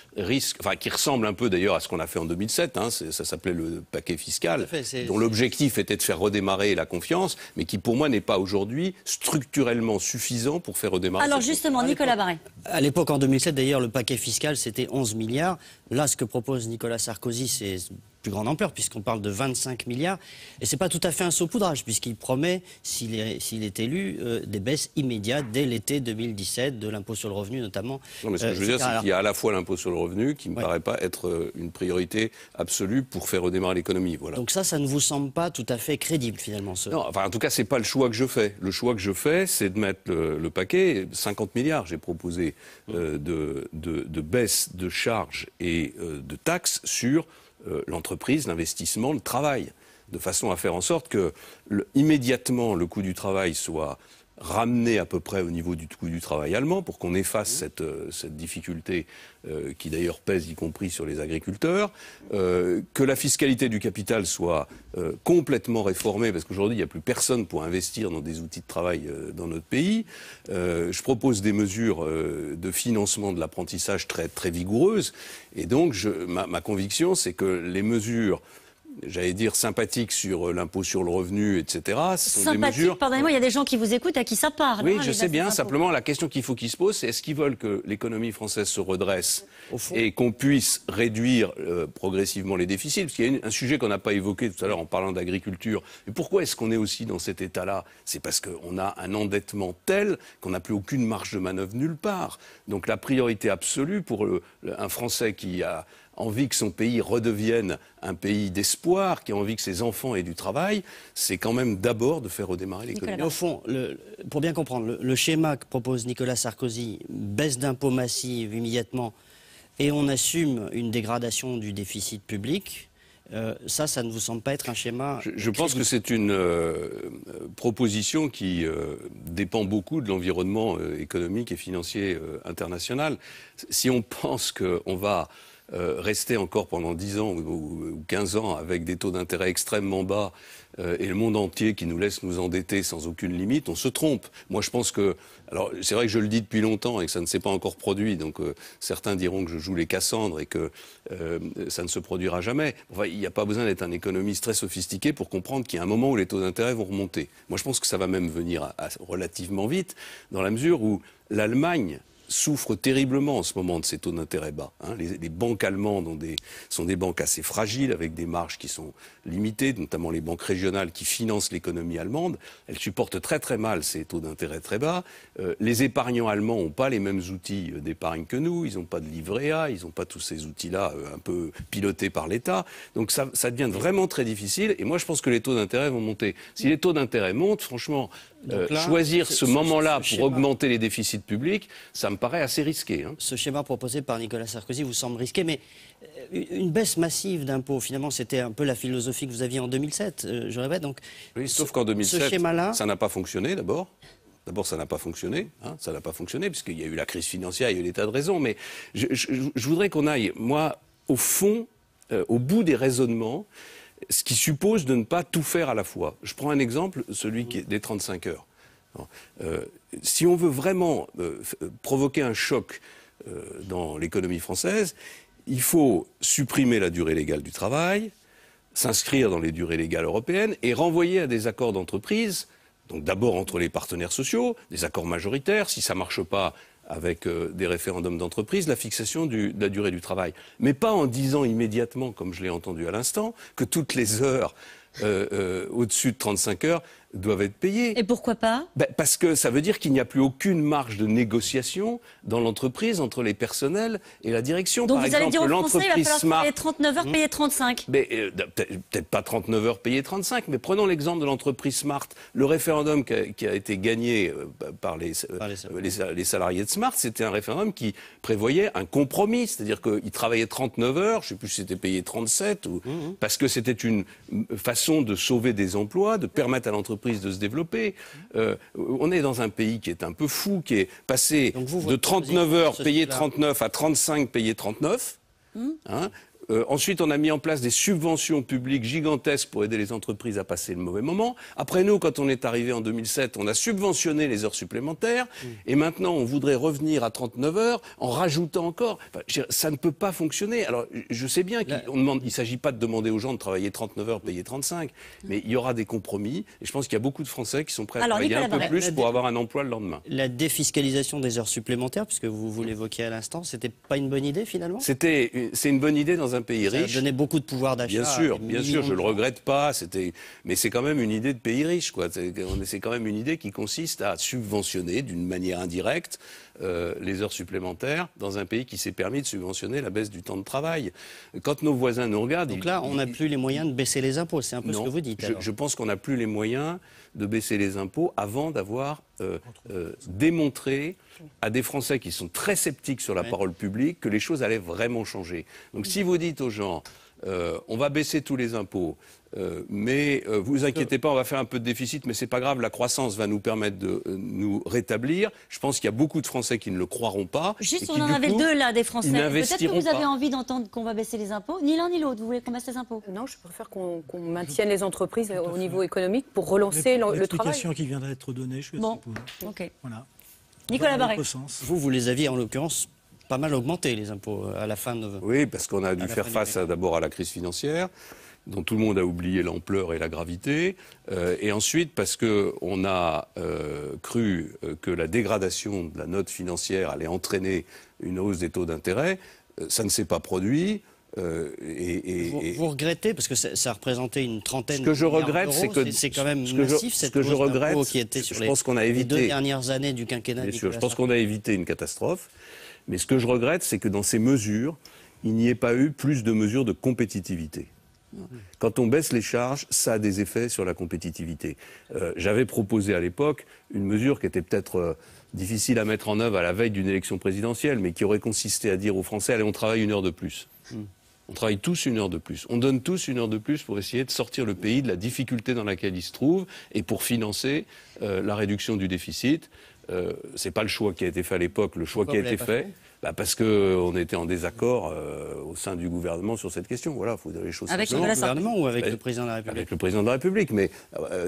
[SPEAKER 8] qui ressemblent un peu d'ailleurs à ce qu'on a fait en 2007. Ça s'appelait le paquet fiscal, dont l'objectif était de faire redémarrer la confiance, mais qui, pour moi, n'est pas aujourd'hui structurellement suffisant pour faire redémarrer.
[SPEAKER 1] Alors justement, Nicolas Barré.
[SPEAKER 15] À l'époque, en 2007, d'ailleurs, le paquet fiscal, c'était 11 milliards. Là, ce que propose Nicolas Sarkozy, c'est plus grande ampleur, puisqu'on parle de 25 milliards. Et ce n'est pas tout à fait un saupoudrage, puisqu'il promet, s'il est élu, des baisses immédiates dès l'été 2017, de l'impôt sur le revenu notamment.
[SPEAKER 8] Non, mais ce que je veux dire, c'est qu'il y a à la fois l'impôt sur le revenu, qui ne me paraît pas être une priorité absolue pour faire redémarrer l'économie. Voilà.
[SPEAKER 15] Donc ça ne vous semble pas tout à fait crédible, finalement
[SPEAKER 8] Non, en tout cas, ce n'est pas le choix que je fais. Le choix que je fais, c'est de mettre le paquet, 50 milliards, j'ai proposé, de baisse de charges et de taxes sur l'entreprise, l'investissement, le travail, de façon à faire en sorte que immédiatement le coût du travail soit ramener à peu près au niveau du coût du travail allemand pour qu'on efface cette difficulté qui d'ailleurs pèse y compris sur les agriculteurs, que la fiscalité du capital soit complètement réformée parce qu'aujourd'hui il n'y a plus personne pour investir dans des outils de travail dans notre pays. Je propose des mesures de financement de l'apprentissage très, très vigoureuses et donc ma conviction c'est que les mesures j'allais dire sympathique sur l'impôt sur le revenu, etc. Ce sont des mesures...
[SPEAKER 1] Pardonnez-moi, il y a des gens qui vous écoutent, à qui ça parle.
[SPEAKER 8] Oui, je sais bien. Simplement, la question qu'il faut qu'ils se posent, c'est est-ce qu'ils veulent que l'économie française se redresse et qu'on puisse réduire progressivement les déficits? Parce qu'il y a un sujet qu'on n'a pas évoqué tout à l'heure en parlant d'agriculture. Mais pourquoi est-ce qu'on est aussi dans cet état-là? C'est parce qu'on a un endettement tel qu'on n'a plus aucune marge de manœuvre nulle part. Donc la priorité absolue pour un Français qui a envie que son pays redevienne un pays d'espoir, qui a envie que ses enfants aient du travail, c'est quand même d'abord de faire redémarrer l'économie.
[SPEAKER 15] Au fond, pour bien comprendre, le schéma que propose Nicolas Sarkozy, baisse d'impôts massive immédiatement, et on assume une dégradation du déficit public, ça ne vous semble pas être un schéma
[SPEAKER 8] Je pense que c'est une proposition qui dépend beaucoup de l'environnement économique et financier international. Si on pense qu'on va rester encore pendant 10 ans ou 15 ans avec des taux d'intérêt extrêmement bas et le monde entier qui nous laisse nous endetter sans aucune limite, on se trompe. Moi, je pense que... Alors, c'est vrai que je le dis depuis longtemps et que ça ne s'est pas encore produit, donc certains diront que je joue les Cassandres et que ça ne se produira jamais. Enfin, il n'y a pas besoin d'être un économiste très sophistiqué pour comprendre qu'il y a un moment où les taux d'intérêt vont remonter. Moi, je pense que ça va même venir relativement vite, dans la mesure où l'Allemagne souffre terriblement en ce moment de ces taux d'intérêt bas. Les banques allemandes sont des banques assez fragiles, avec des marges qui sont limitées, notamment les banques régionales qui financent l'économie allemande. Elles supportent très très mal ces taux d'intérêt très bas. Les épargnants allemands n'ont pas les mêmes outils d'épargne que nous, ils n'ont pas de livret A, ils n'ont pas tous ces outils-là un peu pilotés par l'État. Donc ça devient vraiment très difficile, et moi je pense que les taux d'intérêt vont monter. Si les taux d'intérêt montent, franchement... choisir ce moment-là pour augmenter les déficits publics, ça me paraît assez risqué.
[SPEAKER 15] Ce schéma proposé par Nicolas Sarkozy vous semble risqué, mais une baisse massive d'impôts, finalement, c'était un peu la philosophie que vous aviez en 2007, je répète. Donc,
[SPEAKER 8] oui, sauf qu'en 2007, ça n'a pas fonctionné d'abord. D'abord, ça n'a pas fonctionné. Ça n'a pas fonctionné, puisqu'il y a eu la crise financière, il y a eu des tas de raisons. Mais je voudrais qu'on aille, moi, au fond, au bout des raisonnements, ce qui suppose de ne pas tout faire à la fois. Je prends un exemple, celui des 35 heures. Si on veut vraiment provoquer un choc dans l'économie française, il faut supprimer la durée légale du travail, s'inscrire dans les durées légales européennes et renvoyer à des accords d'entreprise, donc d'abord entre les partenaires sociaux, des accords majoritaires, si ça ne marche pas, avec des référendums d'entreprise, la fixation de la durée du travail. Mais pas en disant immédiatement, comme je l'ai entendu à l'instant, que toutes les heures au-dessus de 35 heures doivent être payées.
[SPEAKER 1] Et pourquoi pas?
[SPEAKER 8] Parce que ça veut dire qu'il n'y a plus aucune marge de négociation dans l'entreprise entre les personnels et la direction.
[SPEAKER 1] Donc
[SPEAKER 8] par
[SPEAKER 1] vous allez dire aux Français, il va falloir
[SPEAKER 8] Smart,
[SPEAKER 1] payer 39 heures, payer 35.
[SPEAKER 8] Peut-être pas 39 heures, payer 35, mais prenons l'exemple de l'entreprise Smart. Le référendum qui a été gagné par les salariés de Smart, c'était un référendum qui prévoyait un compromis, c'est-à-dire qu'ils travaillaient 39 heures, je ne sais plus si c'était payé 37, parce que c'était une façon de sauver des emplois, de permettre à l'entreprise de se développer. On est dans un pays qui est un peu fou, qui est passé de 39 heures payé 39 à 35 payé 39. Ensuite, on a mis en place des subventions publiques gigantesques pour aider les entreprises à passer le mauvais moment. Après nous, quand on est arrivé en 2007, on a subventionné les heures supplémentaires. Et maintenant, on voudrait revenir à 39 heures en rajoutant encore. Ça ne peut pas fonctionner. Alors, je sais bien qu'il ne s'agit pas de demander aux gens de travailler 39 heures, payer 35. Mais il y aura des compromis. Et je pense qu'il y a beaucoup de Français qui sont prêts à travailler un peu plus pour avoir un emploi le lendemain.
[SPEAKER 15] La défiscalisation des heures supplémentaires, puisque vous l'évoquiez à l'instant, c'était pas une bonne idée finalement?
[SPEAKER 8] C'est une bonne idée dans un pays riche.
[SPEAKER 15] Ça a donné beaucoup de pouvoir d'achat.
[SPEAKER 8] Bien sûr, je le regrette pas. Mais c'est quand même une idée de pays riche, quoi. C'est quand même une idée qui consiste à subventionner d'une manière indirecte les heures supplémentaires dans un pays qui s'est permis de subventionner la baisse du temps de travail. Quand nos voisins nous regardent...
[SPEAKER 15] Donc là, on n'a plus les moyens de baisser les impôts, c'est un peu ce que vous dites.
[SPEAKER 8] Je pense qu'on n'a plus les moyens de baisser les impôts avant d'avoir démontré à des Français qui sont très sceptiques sur la parole publique que les choses allaient vraiment changer. Donc si vous dites aux gens, on va baisser tous les impôts, Mais vous inquiétez pas, on va faire un peu de déficit, mais c'est pas grave, la croissance va nous permettre de nous rétablir. Je pense qu'il y a beaucoup de Français qui ne le croiront pas.
[SPEAKER 1] Juste, on en avait deux là, des Français. Peut-être que vous avez
[SPEAKER 8] pas.
[SPEAKER 1] Envie d'entendre qu'on va baisser les impôts. Ni l'un ni l'autre, vous voulez qu'on baisse les impôts?
[SPEAKER 11] Non, je préfère qu'on maintienne les entreprises au niveau économique pour relancer le travail.
[SPEAKER 16] L'explication qui vient d'être donnée, je suis
[SPEAKER 1] bon, ok.
[SPEAKER 16] Voilà.
[SPEAKER 1] Nicolas Barré.
[SPEAKER 15] Vous les aviez en l'occurrence pas mal augmenté, les impôts, à la fin de...
[SPEAKER 8] Oui, parce qu'on a dû faire face d'abord à la crise financière, dont tout le monde a oublié l'ampleur et la gravité, et ensuite parce qu'on a cru que la dégradation de la note financière allait entraîner une hausse des taux d'intérêt. Ça ne s'est pas produit.
[SPEAKER 15] Vous regrettez, parce que ça représentait une trentaine de
[SPEAKER 8] milliards d'euros. Ce que je regrette, c'est que...
[SPEAKER 15] C'est quand même massif, cette hausse d'impôts qui était sur les 2 dernières années du quinquennat.
[SPEAKER 8] Bien sûr, je pense qu'on a évité une catastrophe. Mais ce que je regrette, c'est que dans ces mesures, il n'y ait pas eu plus de mesures de compétitivité. Quand on baisse les charges, ça a des effets sur la compétitivité. J'avais proposé à l'époque une mesure qui était peut-être difficile à mettre en œuvre à la veille d'une élection présidentielle, mais qui aurait consisté à dire aux Français, allez, on travaille 1 heure de plus. On travaille tous 1 heure de plus. On donne tous 1 heure de plus pour essayer de sortir le pays de la difficulté dans laquelle il se trouve et pour financer la réduction du déficit. C'est pas le choix qui a été fait à l'époque. Le choix qui a été fait, parce qu'on était en désaccord au sein du gouvernement sur cette question. Voilà, il faut dire les choses.
[SPEAKER 15] Avec le gouvernement ou avec le président de la République?
[SPEAKER 8] Avec le président de la République, mais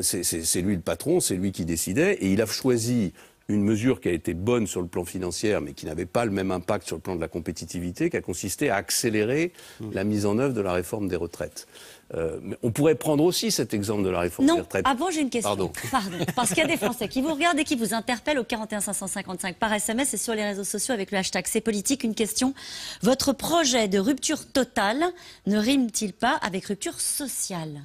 [SPEAKER 8] c'est lui le patron, c'est lui qui décidait, et il a choisi une mesure qui a été bonne sur le plan financier, mais qui n'avait pas le même impact sur le plan de la compétitivité, qui a consisté à accélérer la mise en œuvre de la réforme des retraites. Mais on pourrait prendre aussi cet exemple de la réforme des retraites.
[SPEAKER 1] Avant, j'ai une question.
[SPEAKER 8] Pardon.
[SPEAKER 1] Parce qu'il y a des Français qui vous regardent et qui vous interpellent au 41 555 par SMS et sur les réseaux sociaux avec le hashtag C'est politique. Une question. Votre projet de rupture totale ne rime-t-il pas avec rupture sociale?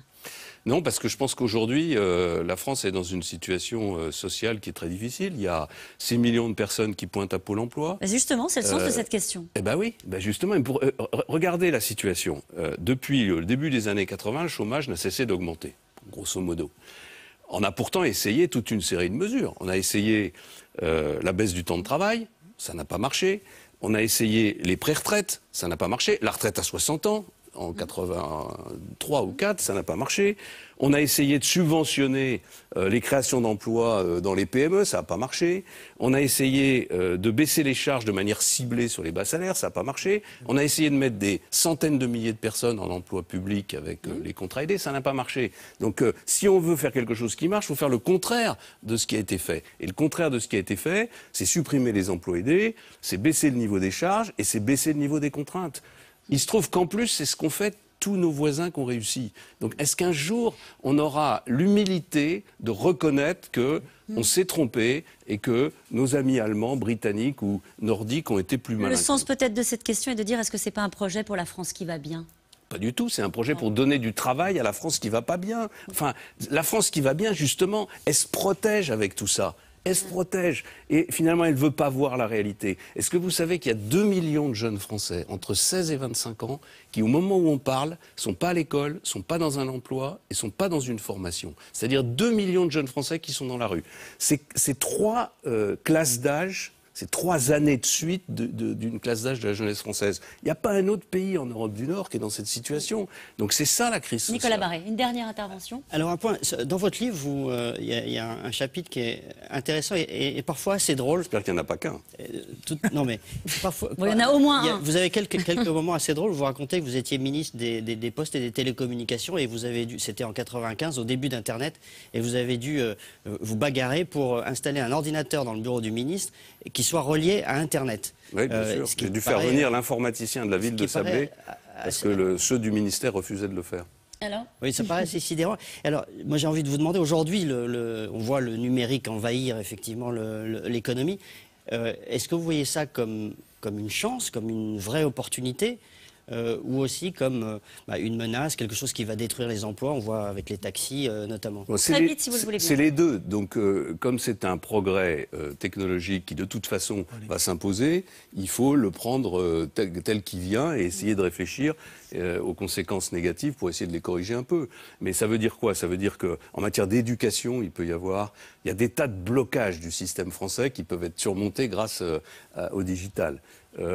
[SPEAKER 8] Non, parce que je pense qu'aujourd'hui, la France est dans une situation sociale qui est très difficile. Il y a 6 millions de personnes qui pointent à Pôle emploi.
[SPEAKER 1] Justement, c'est le sens de cette question.
[SPEAKER 8] Eh bien oui, justement, regardez la situation. Depuis le début des années 80, le chômage n'a cessé d'augmenter, grosso modo. On a pourtant essayé toute une série de mesures. On a essayé la baisse du temps de travail, ça n'a pas marché. On a essayé les pré-retraites, ça n'a pas marché. La retraite à 60 ans. En 83 ou 4, ça n'a pas marché. On a essayé de subventionner les créations d'emplois dans les PME, ça n'a pas marché. On a essayé de baisser les charges de manière ciblée sur les bas salaires, ça n'a pas marché. On a essayé de mettre des centaines de milliers de personnes en emploi public avec les contrats aidés, ça n'a pas marché. Donc si on veut faire quelque chose qui marche, il faut faire le contraire de ce qui a été fait. Et le contraire de ce qui a été fait, c'est supprimer les emplois aidés, c'est baisser le niveau des charges et c'est baisser le niveau des contraintes. Il se trouve qu'en plus, c'est ce qu'ont fait tous nos voisins qui ont réussi. Donc est-ce qu'un jour, on aura l'humilité de reconnaître qu'on s'est trompé et que nos amis allemands, britanniques ou nordiques ont été plus malins?
[SPEAKER 1] Le sens peut-être de cette question est de dire, est-ce que ce n'est pas un projet pour la France qui va bien?
[SPEAKER 8] Pas du tout, c'est un projet pour donner du travail à la France qui va pas bien. Enfin, la France qui va bien, justement, elle se protège avec tout ça. Elle se protège et finalement elle ne veut pas voir la réalité. Est-ce que vous savez qu'il y a 2 millions de jeunes Français entre 16 et 25 ans qui au moment où on parle ne sont pas à l'école, ne sont pas dans un emploi et ne sont pas dans une formation? C'est-à-dire 2 millions de jeunes Français qui sont dans la rue. C'est 3 classes d'âge. C'est 3 années de suite d'une classe d'âge de la jeunesse française. Il n'y a pas un autre pays en Europe du Nord qui est dans cette situation. Donc c'est ça la crise sociale.
[SPEAKER 1] Nicolas Barré, une dernière intervention.
[SPEAKER 15] Alors un point, dans votre livre, il y a un chapitre qui est intéressant et parfois assez drôle.
[SPEAKER 8] J'espère qu'il n'y en a pas qu'un.
[SPEAKER 15] Non mais parfois...
[SPEAKER 1] Bon, il y en a au moins un.
[SPEAKER 15] Vous avez quelques moments assez drôles. Vous racontez que vous étiez ministre des Postes et des Télécommunications et vous avez dû, c'était en 95, au début d'Internet, et vous avez dû vous bagarrer pour installer un ordinateur dans le bureau du ministre qui soit relié à Internet.
[SPEAKER 8] Oui, bien sûr. J'ai dû faire venir l'informaticien de la ville de Sablé parce que ceux du ministère refusaient de le faire.
[SPEAKER 1] Alors ?
[SPEAKER 15] Oui, ça paraît assez sidérant. Alors, moi j'ai envie de vous demander, aujourd'hui, on voit le numérique envahir effectivement l'économie. Est-ce que vous voyez ça comme une chance, comme une vraie opportunité ou aussi comme une menace, quelque chose qui va détruire les emplois, on voit avec les taxis notamment.
[SPEAKER 8] Bon,
[SPEAKER 1] Très vite, si vous le voulez bien.
[SPEAKER 8] C'est les deux. Donc, comme c'est un progrès technologique qui, de toute façon, va s'imposer, il faut le prendre tel qu'il vient et essayer de réfléchir aux conséquences négatives pour essayer de les corriger un peu. Mais ça veut dire quoi? Ça veut dire qu'en matière d'éducation, il y a des tas de blocages du système français qui peuvent être surmontés grâce au digital.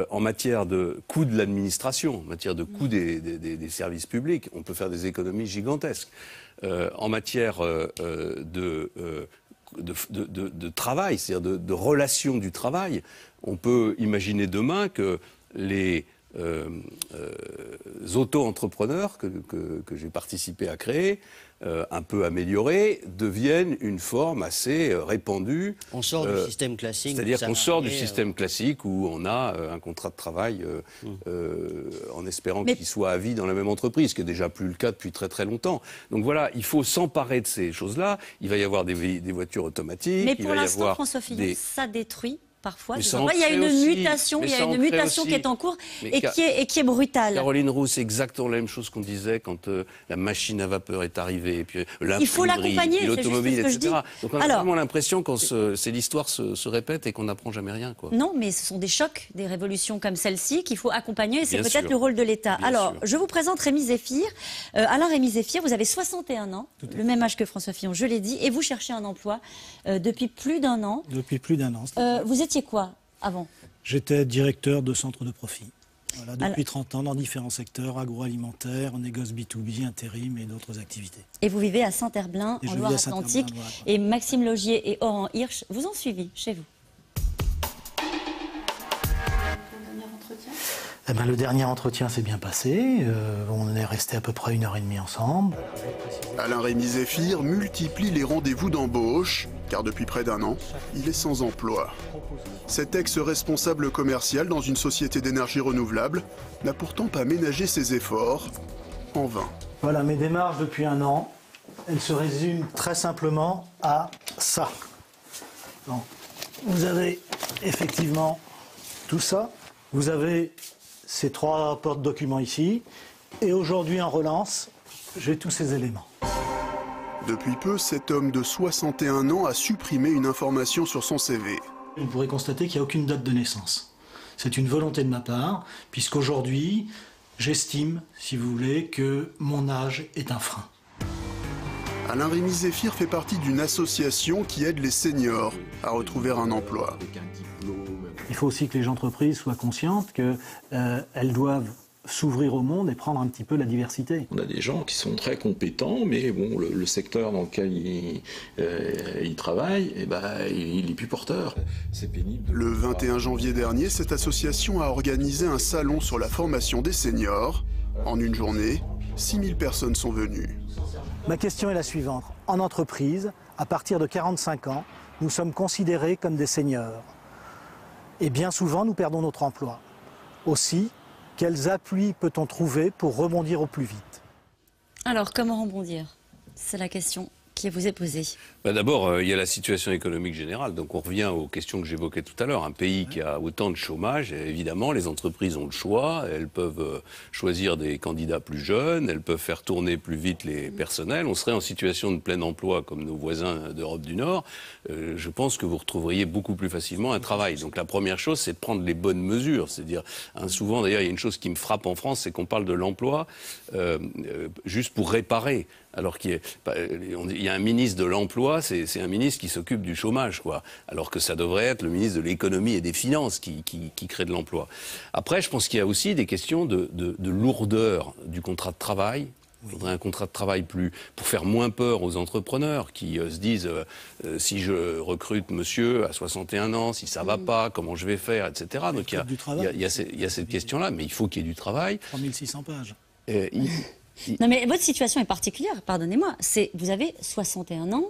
[SPEAKER 8] en matière de coût de l'administration, en matière de coût des services publics, on peut faire des économies gigantesques. En matière de travail, c'est-à-dire de relations du travail, on peut imaginer demain que les auto-entrepreneurs que j'ai participé à créer, un peu améliorés, deviennent une forme assez répandue.
[SPEAKER 15] On sort du système classique.
[SPEAKER 8] C'est-à-dire qu'on sort du système classique où on a un contrat de travail en espérant qu'il soit à vie dans la même entreprise, ce qui n'est déjà plus le cas depuis très très longtemps. Donc voilà, il faut s'emparer de ces choses-là. Il va y avoir des voitures automatiques.
[SPEAKER 1] Mais pour l'instant, François Fillon, ça détruit parfois. Il y a une mutation, qui est en cours et qui est brutale.
[SPEAKER 8] Caroline Roux, c'est exactement la même chose qu'on disait quand la machine à vapeur est arrivée, et puis
[SPEAKER 1] il faut l'accompagner,
[SPEAKER 8] l'automobile, etc. Donc on a
[SPEAKER 1] Alors,
[SPEAKER 8] vraiment l'impression que l'histoire se répète et qu'on n'apprend jamais rien, quoi.
[SPEAKER 1] Non, mais ce sont des chocs, des révolutions comme celle-ci qu'il faut accompagner et c'est peut-être le rôle de l'État. Alors, je vous présente Rémi Zéphir. Alain Rémi Zéphir, vous avez 61 ans, le même âge que François Fillon, je l'ai dit, et vous cherchez un emploi depuis plus d'un an.
[SPEAKER 16] Depuis plus d'un an.
[SPEAKER 1] Vous étiez quoi avant?
[SPEAKER 16] J'étais directeur de centre de profit. Voilà, depuis 30 ans dans différents secteurs, agroalimentaire, négoce B2B, intérim et d'autres activités.
[SPEAKER 1] Et vous vivez à Saint-Herblain, en Loire-Atlantique. Et Maxime Logier et Oran Hirsch vous ont suivi chez vous.
[SPEAKER 16] Eh ben, le dernier entretien s'est bien passé. On est resté à peu près 1h30 ensemble.
[SPEAKER 17] Alain Rémi Zéphir multiplie les rendez-vous d'embauche, car depuis près d'un an, il est sans emploi. Cet ex-responsable commercial dans une société d'énergie renouvelable n'a pourtant pas ménagé ses efforts, en vain.
[SPEAKER 16] Voilà, mes démarches depuis un an, elles se résument très simplement à ça. Donc, vous avez effectivement tout ça. Vous avez ces 3 porte-documents ici. Et aujourd'hui, en relance, j'ai tous ces éléments.
[SPEAKER 17] Depuis peu, cet homme de 61 ans a supprimé une information sur son CV.
[SPEAKER 16] Vous pourrez constater qu'il n'y a aucune date de naissance. C'est une volonté de ma part, puisqu'aujourd'hui, j'estime, si vous voulez, que mon âge est un frein.
[SPEAKER 17] Alain Rémi Zéphir fait partie d'une association qui aide les seniors à retrouver un emploi.
[SPEAKER 16] Il faut aussi que les entreprises soient conscientes qu'elles doivent s'ouvrir au monde et prendre un petit peu la diversité.
[SPEAKER 18] On a des gens qui sont très compétents, mais bon, le secteur dans lequel ils travaillent, il est plus porteur. C'est pénible.
[SPEAKER 17] Le 21 janvier dernier, cette association a organisé un salon sur la formation des seniors. En une journée, 6000 personnes sont venues.
[SPEAKER 16] Ma question est la suivante. En entreprise, à partir de 45 ans, nous sommes considérés comme des seniors. Et bien souvent, nous perdons notre emploi. Aussi, quels appuis peut-on trouver pour rebondir au plus vite?
[SPEAKER 1] Alors, comment rebondir? C'est la question qui vous est posée.
[SPEAKER 8] D'abord, il y a la situation économique générale. Donc on revient aux questions que j'évoquais tout à l'heure. Un pays qui a autant de chômage, évidemment, les entreprises ont le choix. Elles peuvent choisir des candidats plus jeunes, elles peuvent faire tourner plus vite les personnels. On serait en situation de plein emploi comme nos voisins d'Europe du Nord. Je pense que vous retrouveriez beaucoup plus facilement un travail. Donc la première chose, c'est de prendre les bonnes mesures. C'est-à-dire, souvent, d'ailleurs, il y a une chose qui me frappe en France, c'est qu'on parle de l'emploi juste pour réparer. Alors qu'il y a un ministre de l'Emploi, c'est un ministre qui s'occupe du chômage, quoi. Alors que ça devrait être le ministre de l'Économie et des Finances qui crée de l'emploi. Après, je pense qu'il y a aussi des questions de lourdeur du contrat de travail. Il faudrait un contrat de travail pour faire moins peur aux entrepreneurs qui se disent si je recrute monsieur à 61 ans, si ça va pas, comment je vais faire, etc. Donc il y a cette question-là, mais il faut qu'il y ait du travail.
[SPEAKER 16] 3600 pages.
[SPEAKER 1] Non mais votre situation est particulière, pardonnez-moi. Vous avez 61 ans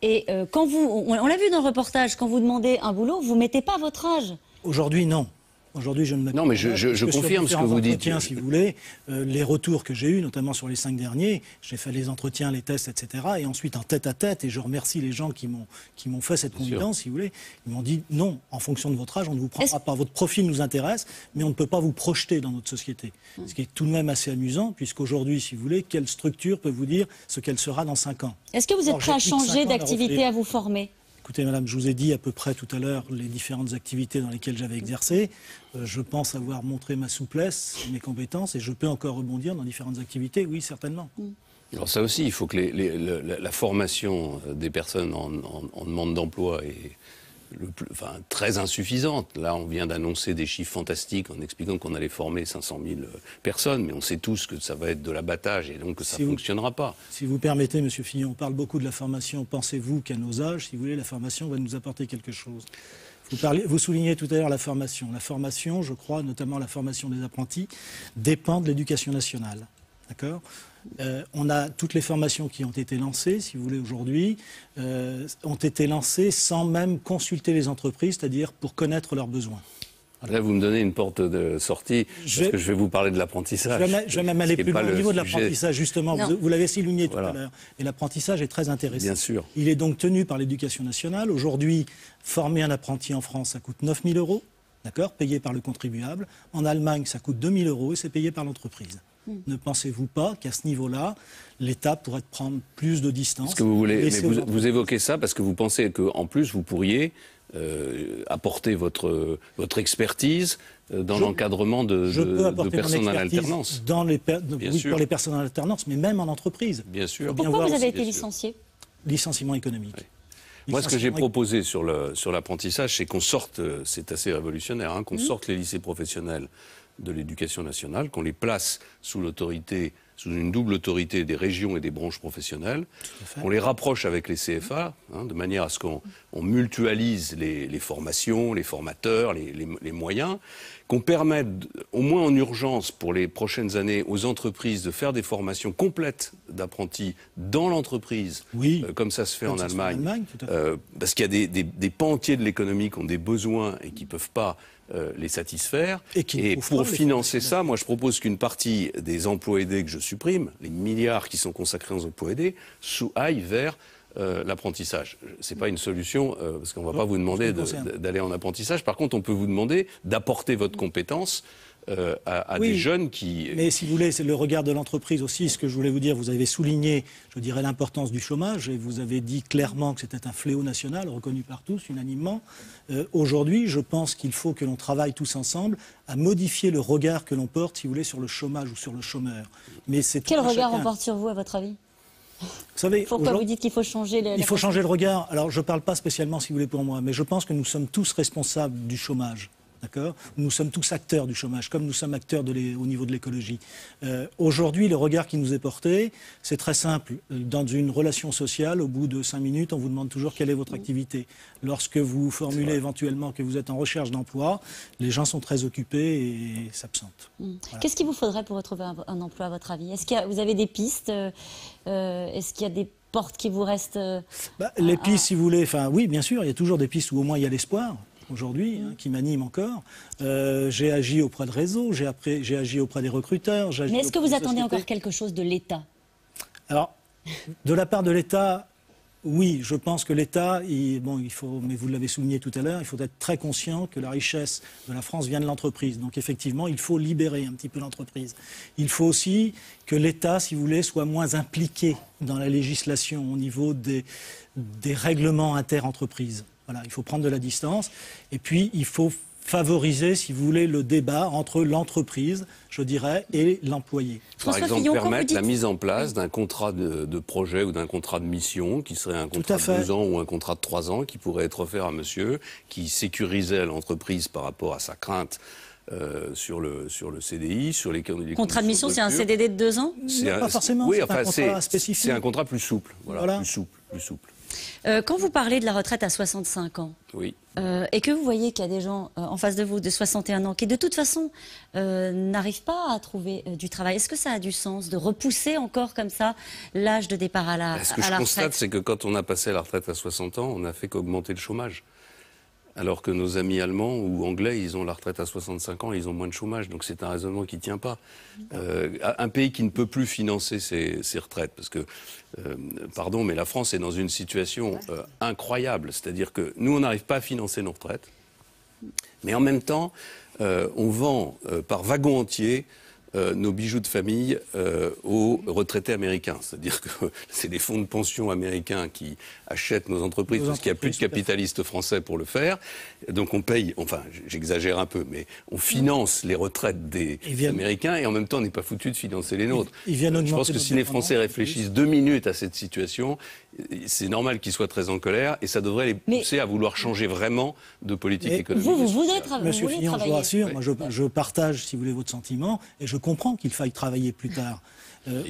[SPEAKER 1] et quand on l'a vu dans le reportage, quand vous demandez un boulot, vous mettez pas votre âge.
[SPEAKER 16] Aujourd'hui, non. Aujourd'hui, je ne me...
[SPEAKER 8] Non, mais je confirme ce que vous dites.
[SPEAKER 16] Si vous voulez, les retours que j'ai eus, notamment sur les 5 derniers, j'ai fait les entretiens, les tests, etc. Et ensuite, en tête-à-tête, et je remercie les gens qui m'ont fait cette confidence, si vous voulez, ils m'ont dit non, en fonction de votre âge, on ne vous prendra pas. Votre profil nous intéresse, mais on ne peut pas vous projeter dans notre société. Ce qui est tout de même assez amusant, puisqu'aujourd'hui, si vous voulez, quelle structure peut vous dire ce qu'elle sera dans 5 ans?
[SPEAKER 1] Est-ce que vous êtes prêt à changer d'activité, à vous former?
[SPEAKER 16] Écoutez, madame, je vous ai dit à peu près tout à l'heure les différentes activités dans lesquelles j'avais exercé. Je pense avoir montré ma souplesse, mes compétences, et je peux encore rebondir dans différentes activités, oui, certainement.
[SPEAKER 8] Alors ça aussi, il faut que la formation des personnes en demande d'emploi très insuffisante. Là, on vient d'annoncer des chiffres fantastiques en expliquant qu'on allait former 500 000 personnes, mais on sait tous que ça va être de l'abattage et donc que ça ne fonctionnera pas.
[SPEAKER 16] Si vous permettez, M. Fillon, on parle beaucoup de la formation. Pensez-vous qu'à nos âges, si vous voulez, la formation va nous apporter quelque chose? Vous soulignez tout à l'heure la formation. La formation, je crois, notamment la formation des apprentis, dépend de l'éducation nationale. D'accord ? On a toutes les formations qui ont été lancées, si vous voulez, aujourd'hui, ont été lancées sans même consulter les entreprises, c'est-à-dire pour connaître leurs besoins.
[SPEAKER 8] Là, vous me donnez une porte de sortie, parce que je vais vous parler de l'apprentissage.
[SPEAKER 16] Je vais même aller plus loin au niveau de l'apprentissage, justement. Vous l'avez souligné tout à l'heure. Et l'apprentissage est très intéressant.
[SPEAKER 8] Bien sûr.
[SPEAKER 16] Il est donc tenu par l'éducation nationale. Aujourd'hui, former un apprenti en France, ça coûte 9 000 €, d'accord, payé par le contribuable. En Allemagne, ça coûte 2 000 € et c'est payé par l'entreprise. Ne pensez-vous pas qu'à ce niveau-là, l'État pourrait prendre plus de distance?
[SPEAKER 8] Parce que vous voulez, mais vous évoquez ça parce que vous pensez qu'en plus, vous pourriez apporter votre expertise dans l'encadrement de personnes en alternance.
[SPEAKER 16] Pour les personnes en alternance, mais même en entreprise.
[SPEAKER 8] Bien sûr.
[SPEAKER 1] Pourquoi vous avez été licencié?
[SPEAKER 16] Licenciement économique.
[SPEAKER 8] Oui. Moi, ce que j'ai proposé sur l'apprentissage, c'est qu'on sorte, c'est assez révolutionnaire, qu'on sorte les lycées professionnels de l'éducation nationale, qu'on les place sous une double autorité des régions et des branches professionnelles, qu'on les rapproche avec les CFA, de manière à ce qu'on mutualise les formations, les formateurs, les moyens, qu'on permette, au moins en urgence pour les prochaines années, aux entreprises de faire des formations complètes d'apprentis dans l'entreprise, comme ça se fait en Allemagne, parce qu'il y a des pans entiers de l'économie qui ont des besoins et qui ne peuvent pas les satisfaire. Et pour financer ça, moi je propose qu'une partie des emplois aidés que je supprime, les milliards qui sont consacrés aux emplois aidés, aillent vers l'apprentissage. Ce n'est pas une solution, parce qu'on ne va pas vous demander d'aller en apprentissage. Par contre, on peut vous demander d'apporter votre compétence à des jeunes qui...
[SPEAKER 16] Mais si vous voulez, c'est le regard de l'entreprise aussi. Ce que je voulais vous dire, vous avez souligné, je dirais, l'importance du chômage et vous avez dit clairement que c'était un fléau national, reconnu par tous, unanimement. Aujourd'hui, je pense qu'il faut que l'on travaille tous ensemble à modifier le regard que l'on porte, si vous voulez, sur le chômage ou sur le chômeur. Mais c'est
[SPEAKER 1] quel regard on porte sur vous, à votre avis?
[SPEAKER 16] Vous savez,
[SPEAKER 1] pourquoi vous dites qu'il faut changer
[SPEAKER 16] Il faut changer le regard. Alors, je ne parle pas spécialement, si vous voulez, pour moi, mais je pense que nous sommes tous responsables du chômage. D'accord ? Nous sommes tous acteurs du chômage, comme nous sommes acteurs au niveau de l'écologie. Aujourd'hui, le regard qui nous est porté, c'est très simple. Dans une relation sociale, au bout de 5 minutes, on vous demande toujours quelle est votre activité. Lorsque vous formulez éventuellement que vous êtes en recherche d'emploi, les gens sont très occupés et s'absentent.
[SPEAKER 1] Voilà. Qu'est-ce qu'il vous faudrait pour retrouver un emploi, à votre avis? Est-ce que vous avez des pistes? Est-ce qu'il y a des portes qui vous restent
[SPEAKER 16] les pistes, si vous voulez, oui, bien sûr, il y a toujours des pistes où au moins il y a l'espoir. Aujourd'hui, qui m'anime encore. J'ai agi auprès de réseaux, j'ai agi auprès des recruteurs.
[SPEAKER 1] Mais est-ce que vous attendez encore quelque chose de l'État?
[SPEAKER 16] Alors, de la part de l'État, oui, je pense que l'État, mais vous l'avez souligné tout à l'heure, il faut être très conscient que la richesse de la France vient de l'entreprise. Donc effectivement, il faut libérer un petit peu l'entreprise. Il faut aussi que l'État, si vous voulez, soit moins impliqué dans la législation au niveau des règlements inter-entreprises. Voilà, il faut prendre de la distance et puis il faut favoriser, si vous voulez, le débat entre l'entreprise, je dirais, et l'employé.
[SPEAKER 8] Par exemple, permettre la mise en place d'un contrat de projet ou d'un contrat de mission qui serait un contrat de 2 ans ou un contrat de 3 ans qui pourrait être offert à monsieur, qui sécurisait l'entreprise par rapport à sa crainte sur le CDI, sur les
[SPEAKER 1] contrat de mission, c'est un CDD de 2 ans?
[SPEAKER 16] Pas forcément,
[SPEAKER 8] oui,
[SPEAKER 16] c'est un contrat spécifique.
[SPEAKER 8] C'est un contrat plus souple, plus souple.
[SPEAKER 1] Quand vous parlez de la retraite à 65 ans,
[SPEAKER 8] oui.
[SPEAKER 1] Et que vous voyez qu'il y a des gens en face de vous de 61 ans qui de toute façon n'arrivent pas à trouver du travail, est-ce que ça a du sens de repousser encore comme ça l'âge de départ à la retraite?
[SPEAKER 8] Ce que je constate, c'est que quand on a passé la retraite à 60 ans, on n'a fait qu'augmenter le chômage. Alors que nos amis allemands ou anglais, ils ont la retraite à 65 ans et ils ont moins de chômage. Donc c'est un raisonnement qui ne tient pas. Un pays qui ne peut plus financer ses retraites, parce que, pardon, mais la France est dans une situation incroyable. C'est-à-dire que nous, on n'arrive pas à financer nos retraites. Mais en même temps, on vend par wagon entier nos bijoux de famille aux retraités américains. C'est-à-dire que c'est des fonds de pension américains qui achètent nos entreprises parce qu'il n'y a plus de capitalistes français pour le faire. Donc on paye, enfin j'exagère un peu, mais on finance les retraites des Américains et en même temps on n'est pas foutu de financer les nôtres. Je pense que si les Français réfléchissent 2 minutes à cette situation, c'est normal qu'ils soient très en colère et ça devrait les pousser à vouloir changer vraiment de politique économique.
[SPEAKER 1] Vous voudrez travailler.
[SPEAKER 16] Monsieur Fillon, je vous rassure, moi je partage, si vous voulez, votre sentiment et je comprends qu'il faille travailler plus tard.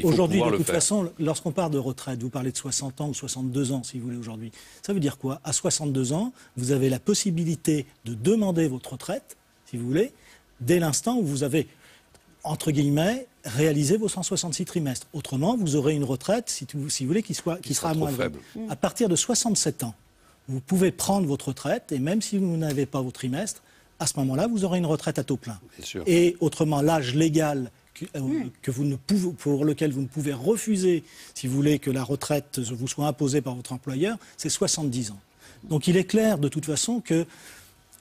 [SPEAKER 16] Aujourd'hui, de toute façon, lorsqu'on parle de retraite, vous parlez de 60 ans ou 62 ans, si vous voulez, aujourd'hui. Ça veut dire quoi? À 62 ans, vous avez la possibilité de demander votre retraite, si vous voulez, dès l'instant où vous avez, entre guillemets, réalisé vos 166 trimestres. Autrement, vous aurez une retraite, si vous voulez, qui sera moins faible. À partir de 67 ans, vous pouvez prendre votre retraite et même si vous n'avez pas vos trimestres, à ce moment-là, vous aurez une retraite à taux plein. Et autrement, l'âge légal pour lequel vous ne pouvez refuser, si vous voulez, que la retraite vous soit imposée par votre employeur, c'est 70 ans. Donc il est clair, de toute façon, que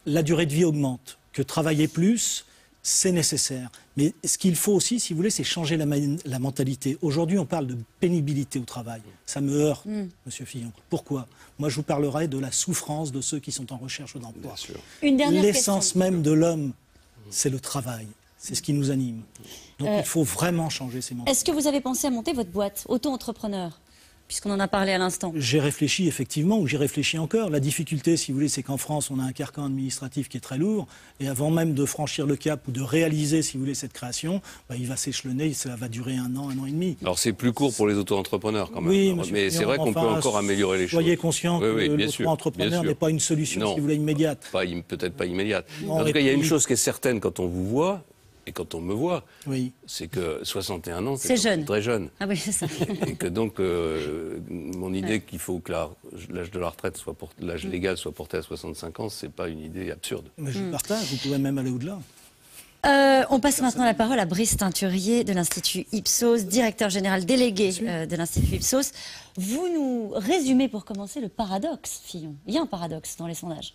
[SPEAKER 16] la durée de vie augmente, que travailler plus, c'est nécessaire. Mais ce qu'il faut aussi, si vous voulez, c'est changer la mentalité. Aujourd'hui, on parle de pénibilité au travail. Ça me heurte, Monsieur Fillon. Pourquoi? Moi, je vous parlerai de la souffrance de ceux qui sont en recherche d'emploi. L'essence même de l'homme, c'est le travail. C'est ce qui nous anime. Donc il faut vraiment changer ces mentalités.
[SPEAKER 1] Est-ce que vous avez pensé à monter votre boîte, auto-entrepreneur, puisqu'on en a parlé à l'instant?
[SPEAKER 16] J'ai réfléchi effectivement, ou j'y réfléchis encore. La difficulté, si vous voulez, c'est qu'en France, on a un carcan administratif qui est très lourd. Et avant même de franchir le cap ou de réaliser, si vous voulez, cette création, il va s'échelonner, ça va durer 1 an, 1 an et demi.
[SPEAKER 8] Alors c'est plus court pour les auto-entrepreneurs quand même.
[SPEAKER 16] Oui,
[SPEAKER 8] mais c'est vrai qu'on peut encore améliorer les choses.
[SPEAKER 16] Soyez conscient que l'auto-entrepreneur n'est pas une solution, si vous voulez, immédiate.
[SPEAKER 8] Peut-être pas immédiate. En tout cas, il y a une chose qui est certaine quand on vous voit, et quand on me voit, c'est que 61 ans, c'est très jeune.
[SPEAKER 1] Ah oui, c'est ça.
[SPEAKER 8] Et que donc, mon idée qu'il faut que l'âge de la retraite l'âge légal soit porté à 65 ans, c'est pas une idée absurde.
[SPEAKER 16] Mais je partage, vous pouvez même aller au-delà.
[SPEAKER 1] On passe maintenant la parole à Brice Teinturier de l'Institut Ipsos, directeur général délégué de l'Institut Ipsos. Vous nous résumez pour commencer le paradoxe, Fillon. Il y a un paradoxe dans les sondages.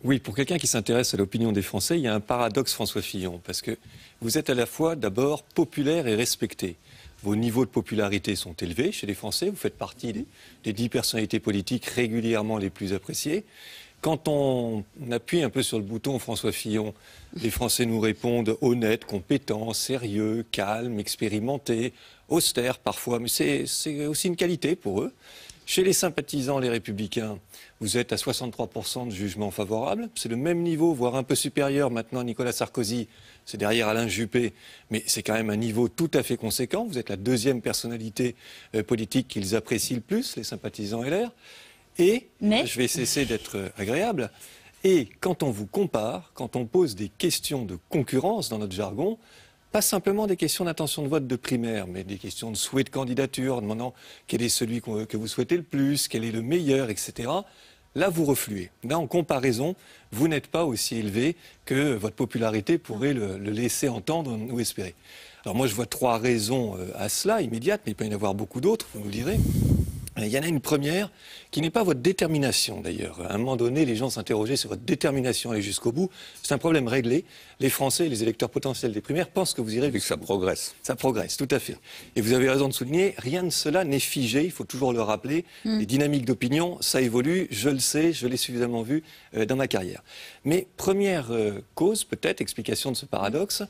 [SPEAKER 19] Oui, pour quelqu'un qui s'intéresse à l'opinion des Français, il y a un paradoxe, François Fillon, parce que vous êtes à la fois d'abord populaire et respecté. Vos niveaux de popularité sont élevés chez les Français, vous faites partie des 10 personnalités politiques régulièrement les plus appréciées. Quand on appuie un peu sur le bouton François Fillon, les Français nous répondent honnêtes, compétents, sérieux, calmes, expérimentés, austères parfois, mais c'est aussi une qualité pour eux. Chez les sympathisants, les Républicains, vous êtes à 63% de jugements favorables. C'est le même niveau, voire un peu supérieur maintenant à Nicolas Sarkozy. C'est derrière Alain Juppé, mais c'est quand même un niveau tout à fait conséquent. Vous êtes la 2e personnalité politique qu'ils apprécient le plus, les sympathisants LR. Et, je vais cesser d'être agréable, et quand on vous compare, quand on pose des questions de concurrence dans notre jargon, pas simplement des questions d'intention de vote de primaire, mais des questions de souhait de candidature, demandant quel est celui que vous souhaitez le plus, quel est le meilleur, etc. Là, vous refluez. Là, en comparaison, vous n'êtes pas aussi élevé que votre popularité pourrait le laisser entendre ou espérer. Alors moi, je vois 3 raisons à cela, immédiates, mais il peut y en avoir beaucoup d'autres, vous nous le direz. Il y en a une première qui n'est pas votre détermination d'ailleurs. À un moment donné, les gens s'interrogeaient sur votre détermination à aller jusqu'au bout. C'est un problème réglé. Les Français, les électeurs potentiels des primaires pensent que vous irez jusqu'au bout. Ça progresse. Ça progresse, tout à fait. Et vous avez raison de souligner, rien de cela n'est figé, il faut toujours le rappeler. Les dynamiques d'opinion, ça évolue, je le sais, je l'ai suffisamment vu dans ma carrière. Mais première cause, peut-être, explication de ce paradoxe,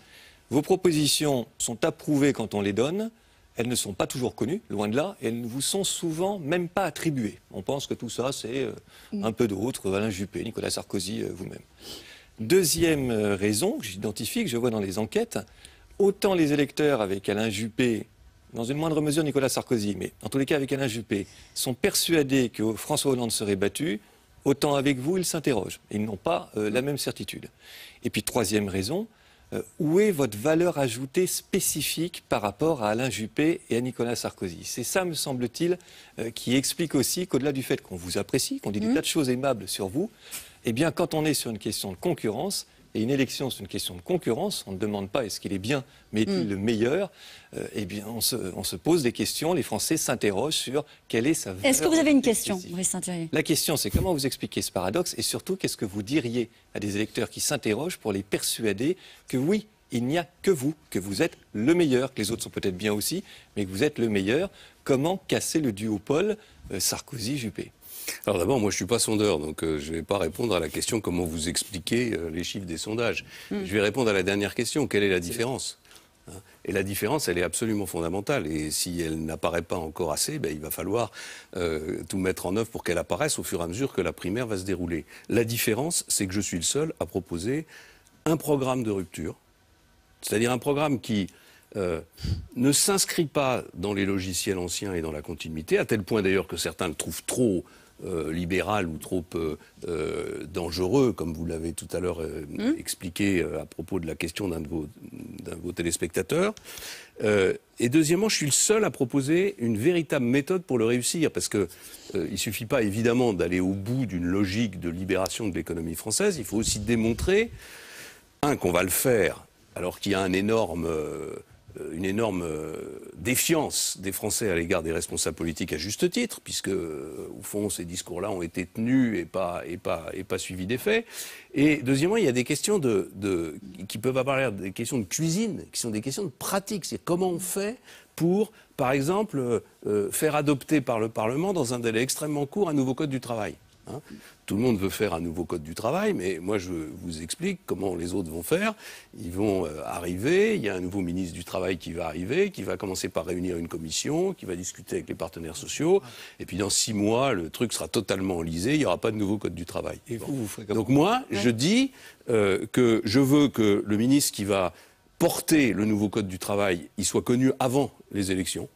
[SPEAKER 19] vos propositions sont approuvées quand on les donne. Elles ne sont pas toujours connues, loin de là, et elles ne vous sont souvent même pas attribuées. On pense que tout ça, c'est un peu d'autres, Alain Juppé, Nicolas Sarkozy, vous-même. Deuxième raison que j'identifie, que je vois dans les enquêtes, autant les électeurs avec Alain Juppé, dans une moindre mesure Nicolas Sarkozy, mais en tous les cas avec Alain Juppé, sont persuadés que François Hollande serait battu, autant avec vous, ils s'interrogent. Ils n'ont pas la même certitude. Et puis troisième raison, où est votre valeur ajoutée spécifique par rapport à Alain Juppé et à Nicolas Sarkozy? C'est ça, me semble-t-il, qui explique aussi qu'au-delà du fait qu'on vous apprécie, qu'on dit des tas de choses aimables sur vous, eh bien, quand on est sur une question de concurrence, et une élection, c'est une question de concurrence, on ne demande pas est-ce qu'il est bien, mais est-il le meilleur, eh bien, on se pose des questions, les Français s'interrogent sur quelle est sa valeur.
[SPEAKER 1] Est-ce que vous avez une question, Brice Teinturier?
[SPEAKER 19] La question, c'est comment vous expliquez ce paradoxe, et surtout, qu'est-ce que vous diriez à des électeurs qui s'interrogent pour les persuader que oui, il n'y a que vous êtes le meilleur, que les autres sont peut-être bien aussi, mais que vous êtes le meilleur. Comment casser le duopole Sarkozy-Juppé?
[SPEAKER 8] Alors d'abord, moi je ne suis pas sondeur, donc je ne vais pas répondre à la question comment vous expliquez les chiffres des sondages. Je vais répondre à la dernière question, quelle est la différence? Et la différence, elle est absolument fondamentale. Et si elle n'apparaît pas encore assez, il va falloir tout mettre en œuvre pour qu'elle apparaisse au fur et à mesure que la primaire va se dérouler. La différence, c'est que je suis le seul à proposer un programme de rupture, c'est-à-dire un programme qui ne s'inscrit pas dans les logiciels anciens et dans la continuité, à tel point d'ailleurs que certains le trouvent trop libéral ou trop dangereux, comme vous l'avez tout à l'heure expliqué à propos de la question d'un de vos téléspectateurs. Et deuxièmement, je suis le seul à proposer une véritable méthode pour le réussir, parce que il suffit pas évidemment d'aller au bout d'une logique de libération de l'économie française, il faut aussi démontrer, qu'on va le faire, alors qu'il y a une énorme défiance des Français à l'égard des responsables politiques à juste titre, puisque au fond ces discours-là ont été tenus et pas suivis des faits. Et deuxièmement, il y a des questions qui peuvent avoir des questions de cuisine, qui sont des questions de pratique. C'est comment on fait pour, par exemple, faire adopter par le Parlement dans un délai extrêmement court un nouveau code du travail. Tout le monde veut faire un nouveau code du travail, mais moi je vous explique comment les autres vont faire. Ils vont arriver, il y a un nouveau ministre du Travail qui va arriver, qui va commencer par réunir une commission, qui va discuter avec les partenaires sociaux, et puis dans 6 mois, le truc sera totalement enlisé, il n'y aura pas de nouveau code du travail. Et vous ferez comme... Donc moi, je dis que je veux que le ministre qui va porter le nouveau code du travail, il soit connu avant les élections.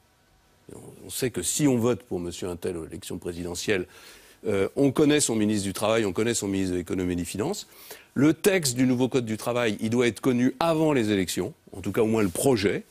[SPEAKER 8] On sait que si on vote pour monsieur un tel aux élections présidentielles, on connaît son ministre du Travail, on connaît son ministre de l'Économie et des Finances. Le texte du nouveau Code du Travail, il doit être connu avant les élections, en tout cas au moins le projet,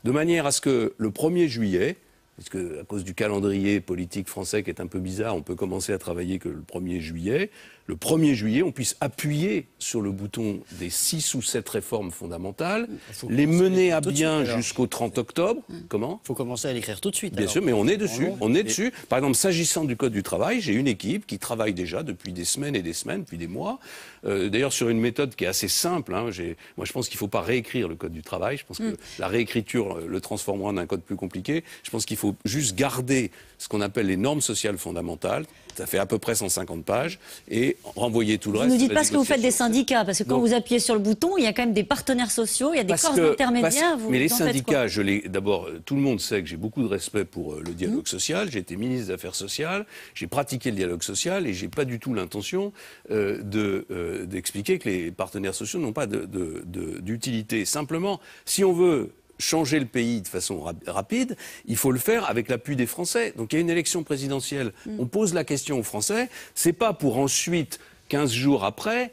[SPEAKER 8] de manière à ce que le 1er juillet, parce que à cause du calendrier politique français qui est un peu bizarre, on peut commencer à travailler que le 1er juillet. Le 1er juillet, on puisse appuyer sur le bouton des 6 ou 7 réformes fondamentales, les mener à bien jusqu'au 30 octobre. Comment ?
[SPEAKER 15] Il faut commencer à l'écrire tout de suite.
[SPEAKER 8] Bien sûr, mais on est dessus. On est dessus. Par exemple, s'agissant du Code du travail, j'ai une équipe qui travaille déjà depuis des semaines et des semaines, depuis des mois. D'ailleurs, sur une méthode qui est assez simple. Moi, je pense qu'il ne faut pas réécrire le Code du travail. Je pense que la réécriture le transformera en un code plus compliqué. Je pense qu'il faut juste garder ce qu'on appelle les normes sociales fondamentales. Ça fait à peu près 150 pages. Et renvoyer tout le reste.
[SPEAKER 1] Vous ne dites pas ce que vous faites des syndicats, parce que quand vous appuyez sur le bouton, il y a quand même des partenaires sociaux, il y a des corps intermédiaires.
[SPEAKER 8] Mais les syndicats, d'abord, tout le monde sait que j'ai beaucoup de respect pour le dialogue social. J'ai été ministre des Affaires sociales, j'ai pratiqué le dialogue social et j'ai pas du tout l'intention d'expliquer que les partenaires sociaux n'ont pas d'utilité. Simplement, si on veut changer le pays de façon rapide, il faut le faire avec l'appui des Français. Donc il y a une élection présidentielle, on pose la question aux Français, c'est pas pour ensuite, 15 jours après,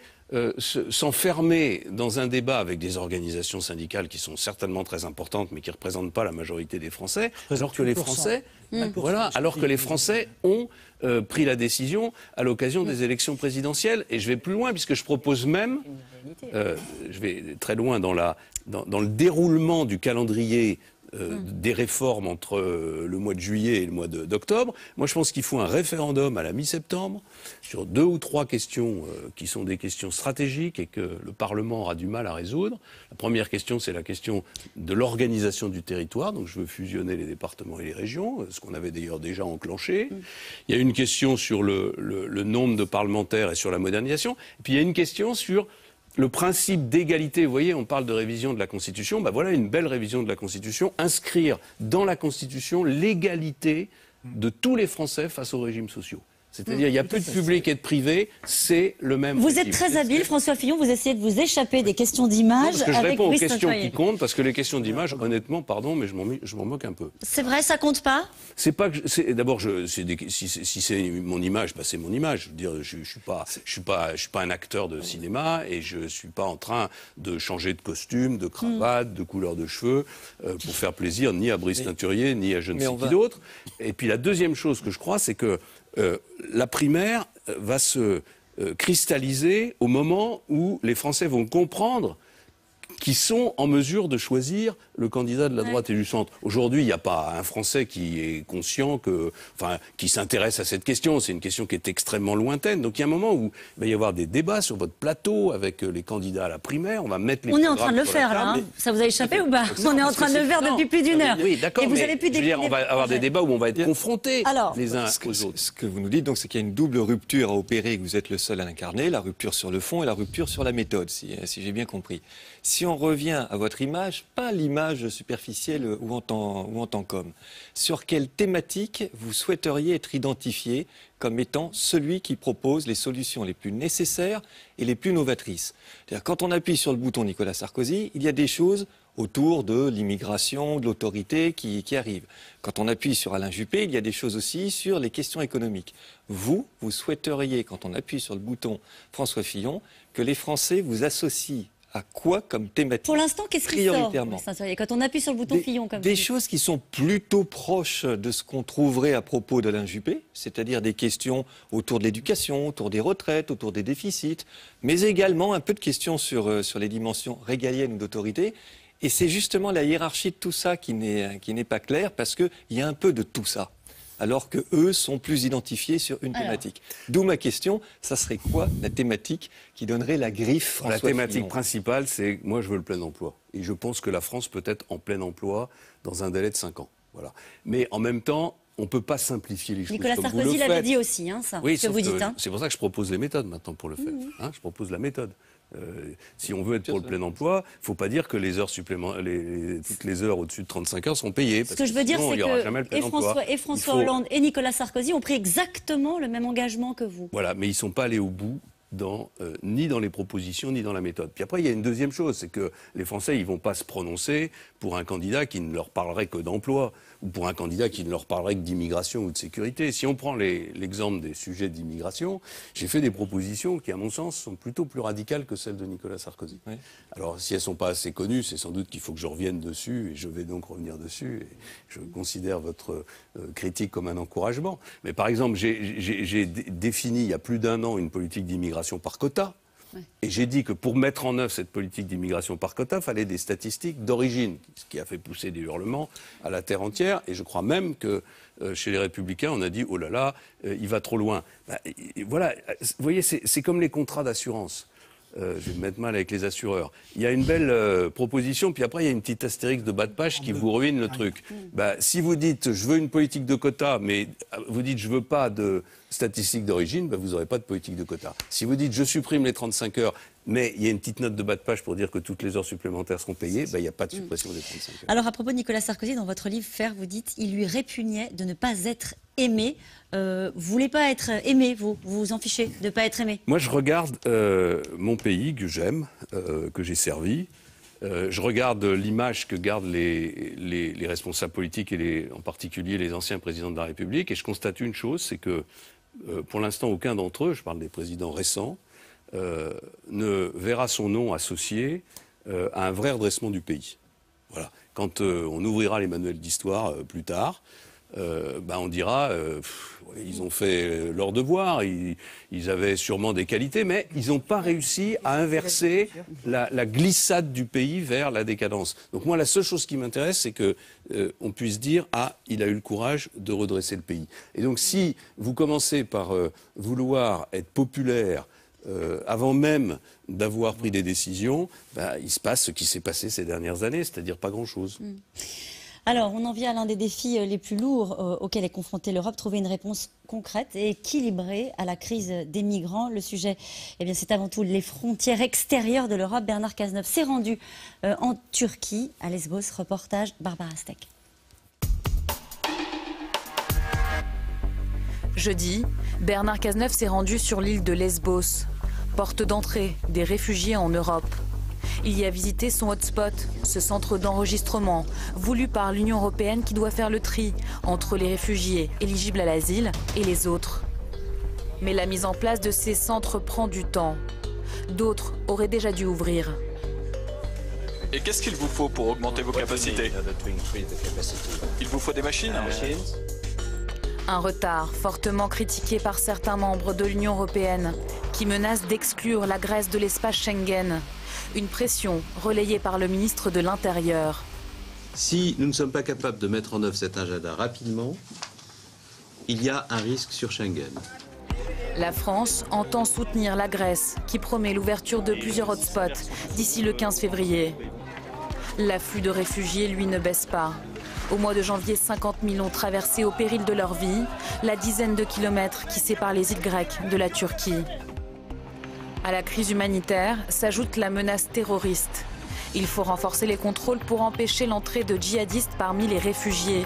[SPEAKER 8] s'enfermer dans un débat avec des organisations syndicales qui sont certainement très importantes mais qui ne représentent pas la majorité des Français, alors que les Français, ont pris la décision à l'occasion des élections présidentielles. Et je vais plus loin puisque je propose même, je vais très loin dans le déroulement du calendrier des réformes entre le mois de juillet et le mois d'octobre. Moi, je pense qu'il faut un référendum à la mi-septembre sur 2 ou 3 questions qui sont des questions stratégiques et que le Parlement aura du mal à résoudre. La première question, c'est la question de l'organisation du territoire. Donc, je veux fusionner les départements et les régions, ce qu'on avait d'ailleurs déjà enclenché. Il y a une question sur le nombre de parlementaires et sur la modernisation. Et puis, il y a une question sur le principe d'égalité. Vous voyez, on parle de révision de la Constitution. Voilà une belle révision de la Constitution. Inscrire dans la Constitution l'égalité de tous les Français face aux régimes sociaux. C'est-à-dire, il n'y a plus de public et de privé, c'est le même
[SPEAKER 1] Vous
[SPEAKER 8] régime.
[SPEAKER 1] êtes très habile, François Fillon, vous essayez de vous échapper des questions d'image.
[SPEAKER 8] Parce que je réponds aux questions qui comptent, parce que les questions d'image, honnêtement, pardon, mais je m'en moque un peu.
[SPEAKER 1] C'est vrai, ça compte pas ?
[SPEAKER 8] C'est pas que d'abord si c'est mon image, c'est mon image. Je veux dire, je suis pas un acteur de cinéma et je suis pas en train de changer de costume, de cravate, de couleur de cheveux pour faire plaisir ni à Brice Teinturier ni à je ne sais qui d'autre. Et puis la deuxième chose que je crois, c'est que la primaire va se cristalliser au moment où les Français vont comprendre qui sont en mesure de choisir le candidat de la droite et du centre. Aujourd'hui, il n'y a pas un Français qui est conscient qui s'intéresse à cette question. C'est une question qui est extrêmement lointaine. Donc il y a un moment où il va y avoir des débats sur votre plateau avec les candidats à la primaire. On va mettre les
[SPEAKER 1] On est en train de le faire là. Ça vous a échappé ou pas? On est en train de le faire depuis plus d'une heure.
[SPEAKER 8] Oui, d'accord. Mais je veux dire, on va avoir des débats où on va être confrontés les uns aux autres.
[SPEAKER 19] Ce que vous nous dites, donc, c'est qu'il y a une double rupture à opérer, que vous êtes le seul à l'incarner, la rupture sur le fond et la rupture sur la méthode, si j'ai bien compris. Si on revient à votre image, pas l'image superficielle ou en tant qu'homme, sur quelle thématique vous souhaiteriez être identifié comme étant celui qui propose les solutions les plus nécessaires et les plus novatrices? C'est-à-dire, quand on appuie sur le bouton Nicolas Sarkozy, il y a des choses autour de l'immigration, de l'autorité qui arrivent. Quand on appuie sur Alain Juppé, il y a des choses aussi sur les questions économiques. Vous souhaiteriez, quand on appuie sur le bouton François Fillon, que les Français vous associent à quoi comme thématique?
[SPEAKER 1] Pour l'instant, qu'est-ce qui sort quand on appuie sur le bouton Fillon comme
[SPEAKER 19] des choses qui sont plutôt proches de ce qu'on trouverait à propos d'Alain Juppé, c'est-à-dire des questions autour de l'éducation, autour des retraites, autour des déficits, mais également un peu de questions sur les dimensions régaliennes ou d'autorité. Et c'est justement la hiérarchie de tout ça qui n'est pas claire, parce qu'il y a un peu de tout ça, alors qu'eux sont plus identifiés sur une thématique. D'où ma question, ça serait quoi la thématique qui donnerait la griffe François Fillon?
[SPEAKER 8] La thématique principale, c'est moi je veux le plein emploi. Et je pense que la France peut être en plein emploi dans un délai de 5 ans. Voilà. Mais en même temps, on ne peut pas simplifier les choses.
[SPEAKER 1] Nicolas Sarkozy l'avait dit aussi, ça,
[SPEAKER 8] oui,
[SPEAKER 1] ce que vous dites.
[SPEAKER 8] C'est pour ça que je propose les méthodes maintenant pour le faire. Je propose la méthode. Si on veut être pour le plein emploi, il ne faut pas dire que les heures supplémentaires, toutes les heures au-dessus de 35 heures sont payées.
[SPEAKER 1] Ce que je veux dire, c'est que François Hollande et Nicolas Sarkozy ont pris exactement le même engagement que vous.
[SPEAKER 8] Voilà, mais ils ne sont pas allés au bout. Ni dans les propositions, ni dans la méthode. Puis après, il y a une deuxième chose, c'est que les Français, ils ne vont pas se prononcer pour un candidat qui ne leur parlerait que d'emploi, ou pour un candidat qui ne leur parlerait que d'immigration ou de sécurité. Si on prend l'exemple des sujets d'immigration, j'ai fait des propositions qui, à mon sens, sont plutôt plus radicales que celles de Nicolas Sarkozy. Oui. Alors, si elles ne sont pas assez connues, c'est sans doute qu'il faut que je revienne dessus, et je vais donc revenir dessus, et je considère votre critique comme un encouragement. Mais par exemple, j'ai défini il y a plus d'1 an une politique d'immigration par quota. Ouais. Et j'ai dit que pour mettre en œuvre cette politique d'immigration par quota, il fallait des statistiques d'origine, ce qui a fait pousser des hurlements à la terre entière. Et je crois même que chez les Républicains, on a dit « Oh là là, il va trop loin ». Voilà, vous voyez, c'est comme les contrats d'assurance. Je vais me mettre mal avec les assureurs. Il y a une belle proposition, puis après il y a une petite astérix de bas de page qui vous ruine le truc. Si vous dites je veux une politique de quota, mais vous dites je veux pas de statistiques d'origine, vous n'aurez pas de politique de quota. Si vous dites je supprime les 35 heures, mais il y a une petite note de bas de page pour dire que toutes les heures supplémentaires seront payées, il n'y a pas de suppression des 35 heures.
[SPEAKER 1] Alors à propos de Nicolas Sarkozy, dans votre livre Faire, vous dites il lui répugnait de ne pas être aimé. Vous voulez pas être aimé, vous vous en fichez de ne pas être aimé?
[SPEAKER 8] Moi je regarde mon pays que j'aime, que j'ai servi. Je regarde l'image que gardent les responsables politiques et en particulier les anciens présidents de la République, et je constate une chose, c'est que pour l'instant aucun d'entre eux, je parle des présidents récents, ne verra son nom associé à un vrai redressement du pays. Voilà. Quand on ouvrira les manuels d'histoire plus tard, on dira ils ont fait leur devoir, ils avaient sûrement des qualités, mais ils n'ont pas réussi à inverser la glissade du pays vers la décadence. Donc moi, la seule chose qui m'intéresse, c'est qu'on puisse dire il a eu le courage de redresser le pays. Et donc si vous commencez par vouloir être populaire avant même d'avoir pris des décisions, il se passe ce qui s'est passé ces dernières années, c'est-à-dire pas grand-chose.
[SPEAKER 1] Alors, on en vient à l'un des défis les plus lourds auxquels est confrontée l'Europe, trouver une réponse concrète et équilibrée à la crise des migrants. Le sujet, c'est avant tout les frontières extérieures de l'Europe. Bernard Cazeneuve s'est rendu en Turquie, à Lesbos. Reportage Barbara Steck.
[SPEAKER 20] Jeudi, Bernard Cazeneuve s'est rendu sur l'île de Lesbos, porte d'entrée des réfugiés en Europe. Il y a visité son hotspot, ce centre d'enregistrement, voulu par l'Union européenne qui doit faire le tri entre les réfugiés éligibles à l'asile et les autres. Mais la mise en place de ces centres prend du temps. D'autres auraient déjà dû ouvrir.
[SPEAKER 21] Et qu'est-ce qu'il vous faut pour augmenter vos capacités? Il vous faut des machines?
[SPEAKER 20] Un retard fortement critiqué par certains membres de l'Union européenne qui menacent d'exclure la Grèce de l'espace Schengen Une pression relayée par le ministre de l'Intérieur.
[SPEAKER 7] Si nous ne sommes pas capables de mettre en œuvre cet agenda rapidement, il y a un risque sur Schengen.
[SPEAKER 20] La France entend soutenir la Grèce, qui promet l'ouverture de plusieurs hotspots d'ici le 15 février. L'afflux de réfugiés, lui, ne baisse pas. Au mois de janvier, 50 000 ont traversé au péril de leur vie la dizaine de kilomètres qui séparent les îles grecques de la Turquie. À la crise humanitaire s'ajoute la menace terroriste. Il faut renforcer les contrôles pour empêcher l'entrée de djihadistes parmi les réfugiés.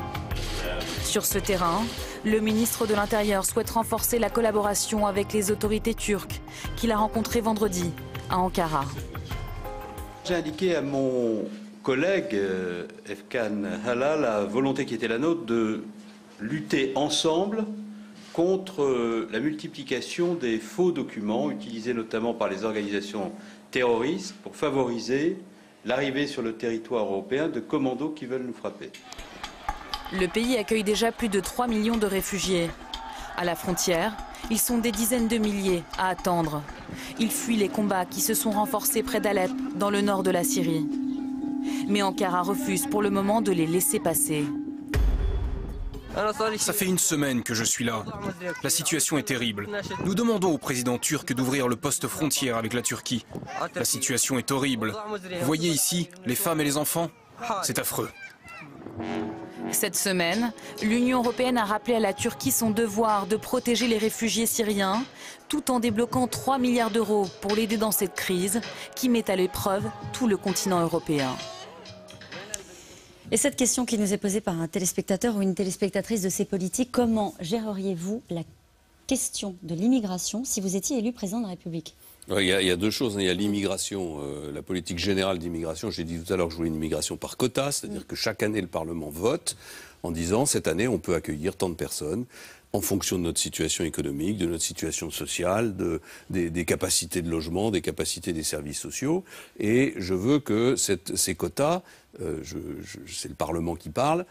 [SPEAKER 20] Sur ce terrain, le ministre de l'Intérieur souhaite renforcer la collaboration avec les autorités turques qu'il a rencontrées vendredi à Ankara.
[SPEAKER 7] J'ai indiqué à mon collègue Efkan Hala la volonté qui était la nôtre de lutter ensemble contre la multiplication des faux documents utilisés notamment par les organisations terroristes pour favoriser l'arrivée sur le territoire européen de commandos qui veulent nous frapper.
[SPEAKER 20] Le pays accueille déjà plus de 3 millions de réfugiés. À la frontière, ils sont des dizaines de milliers à attendre. Ils fuient les combats qui se sont renforcés près d'Alep, dans le nord de la Syrie. Mais Ankara refuse pour le moment de les laisser passer.
[SPEAKER 14] Ça fait une semaine que je suis là. La situation est terrible. Nous demandons au président turc d'ouvrir le poste frontière avec la Turquie. La situation est horrible. Vous voyez ici, les femmes et les enfants, c'est affreux.
[SPEAKER 20] Cette semaine, l'Union européenne a rappelé à la Turquie son devoir de protéger les réfugiés syriens, tout en débloquant 3 milliards d'euros pour l'aider dans cette crise qui met à l'épreuve tout le continent européen.
[SPEAKER 1] Et cette question qui nous est posée par un téléspectateur ou une téléspectatrice de ces politiques, comment géreriez-vous la question de l'immigration si vous étiez élu président de la République ?
[SPEAKER 8] Il y a deux choses. Il y a l'immigration, la politique générale d'immigration. J'ai dit tout à l'heure que je voulais une immigration par quota, c'est-à-dire que chaque année le Parlement vote en disant cette année on peut accueillir tant de personnes en fonction de notre situation économique, de notre situation sociale, des capacités de logement, des capacités des services sociaux. Et je veux que ces quotas, c'est le Parlement qui parle,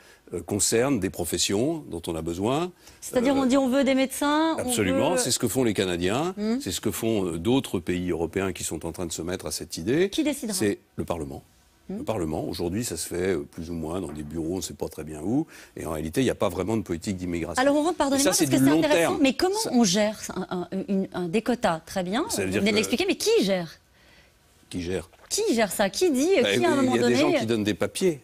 [SPEAKER 8] concernent des professions dont on a besoin.
[SPEAKER 1] C'est-à-dire on dit on veut des médecins.
[SPEAKER 8] Absolument, c'est ce que font les Canadiens, c'est ce que font d'autres pays européens qui sont en train de se mettre à cette idée.
[SPEAKER 1] Qui décidera ?
[SPEAKER 8] C'est le Parlement. Le Parlement, aujourd'hui, ça se fait plus ou moins dans des bureaux, on ne sait pas très bien où. Et en réalité, il n'y a pas vraiment de politique d'immigration.
[SPEAKER 1] Alors, on rentre, pardonnez-moi, parce que c'est intéressant. Mais comment on gère des quotas ? Très bien, vous venez de l'expliquer, mais qui gère ?
[SPEAKER 8] Qui gère ?
[SPEAKER 1] Qui gère ça ? Qui dit qui à un moment donné...
[SPEAKER 8] Il y a des gens qui donnent des papiers.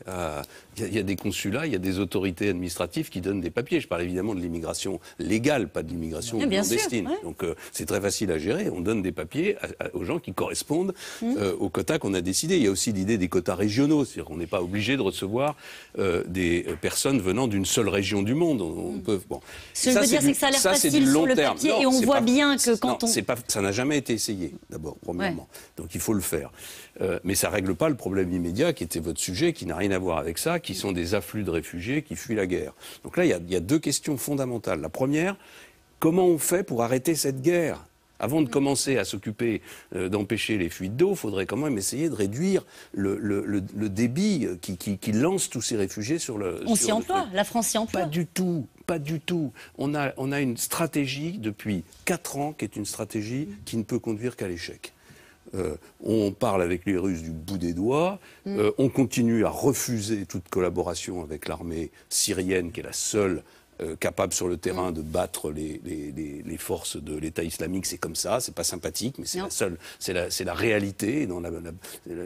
[SPEAKER 8] Il y a des consulats, il y a des autorités administratives qui donnent des papiers. Je parle évidemment de l'immigration légale, pas de l'immigration clandestine.
[SPEAKER 1] Ouais.
[SPEAKER 8] Donc c'est très facile à gérer. On donne des papiers aux gens qui correspondent aux quotas qu'on a décidés. Il y a aussi l'idée des quotas régionaux. C'est-à-dire qu'on n'est pas obligé de recevoir des personnes venant d'une seule région du monde. On peut, bon.
[SPEAKER 1] Ce que je veux dire, c'est que ça a l'air facile sur le papier et on voit bien que quand on...
[SPEAKER 8] Ça n'a jamais été essayé, d'abord, premièrement. Ouais. Donc il faut le faire. Mais ça ne règle pas le problème immédiat qui était votre sujet, qui n'a rien à voir avec ça, qui sont des afflux de réfugiés qui fuient la guerre. Donc là, il y a deux questions fondamentales. La première, comment on fait pour arrêter cette guerre ? Avant de commencer à s'occuper d'empêcher les fuites d'eau, il faudrait quand même essayer de réduire le débit qui lance tous ces réfugiés sur le...
[SPEAKER 1] On s'y emploie, la France s'y emploie.
[SPEAKER 8] Pas du tout, pas du tout. On a une stratégie depuis 4 ans qui est une stratégie qui ne peut conduire qu'à l'échec. On parle avec les Russes du bout des doigts, on continue à refuser toute collaboration avec l'armée syrienne qui est la seule capable sur le terrain de battre les forces de l'État islamique. C'est comme ça, c'est pas sympathique, mais c'est la seule, c'est la réalité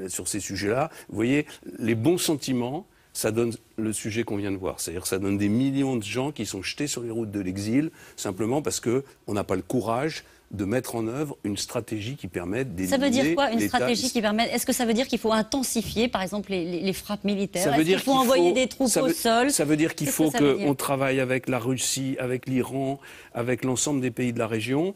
[SPEAKER 8] sur ces sujets-là. Vous voyez, les bons sentiments, ça donne le sujet qu'on vient de voir. C'est-à-dire que ça donne des millions de gens qui sont jetés sur les routes de l'exil, simplement parce qu'on n'a pas le courage de mettre en œuvre une stratégie qui permette d'éliminer...
[SPEAKER 1] Ça veut dire quoi, une stratégie qui permette... Est-ce que ça veut dire qu'il faut intensifier, par exemple, les frappes militaires ? Est-ce qu'il faut envoyer des troupes au sol ?
[SPEAKER 8] Ça veut dire qu'il faut qu'on travaille avec la Russie, avec l'Iran, avec l'ensemble des pays de la région,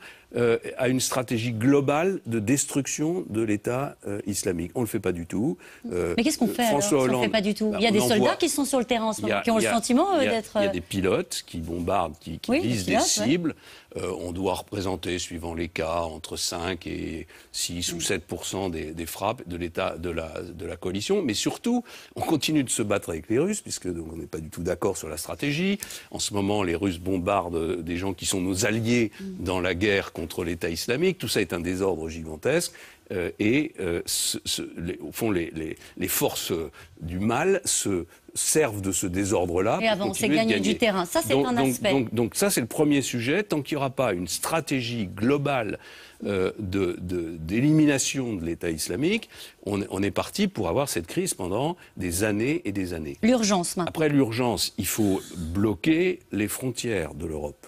[SPEAKER 8] à une stratégie globale de destruction de l'État islamique. On ne le fait pas du tout.
[SPEAKER 1] Mais qu'est-ce qu'on fait alors si on ne le fait pas du tout ? Il y a des soldats qui sont sur le terrain en ce moment, qui ont le sentiment d'être...
[SPEAKER 8] Il y a des pilotes qui bombardent, qui visent des cibles. On doit représenter, suivant les cas, entre 5 et 6 ou 7% des frappes de l'État, de la coalition. Mais surtout, on continue de se battre avec les Russes, puisque donc, on n'est pas du tout d'accord sur la stratégie. En ce moment, les Russes bombardent des gens qui sont nos alliés dans la guerre contre l'État islamique. Tout ça est un désordre gigantesque. Au fond, les forces du mal se servent de ce désordre-là.
[SPEAKER 1] Et avancer, gagner du terrain. Ça, c'est un aspect.
[SPEAKER 8] Donc ça, c'est le premier sujet. Tant qu'il n'y aura pas une stratégie globale d'élimination de l'État islamique, on est parti pour avoir cette crise pendant des années et des années.
[SPEAKER 1] L'urgence, maintenant.
[SPEAKER 8] Après l'urgence, il faut bloquer les frontières de l'Europe.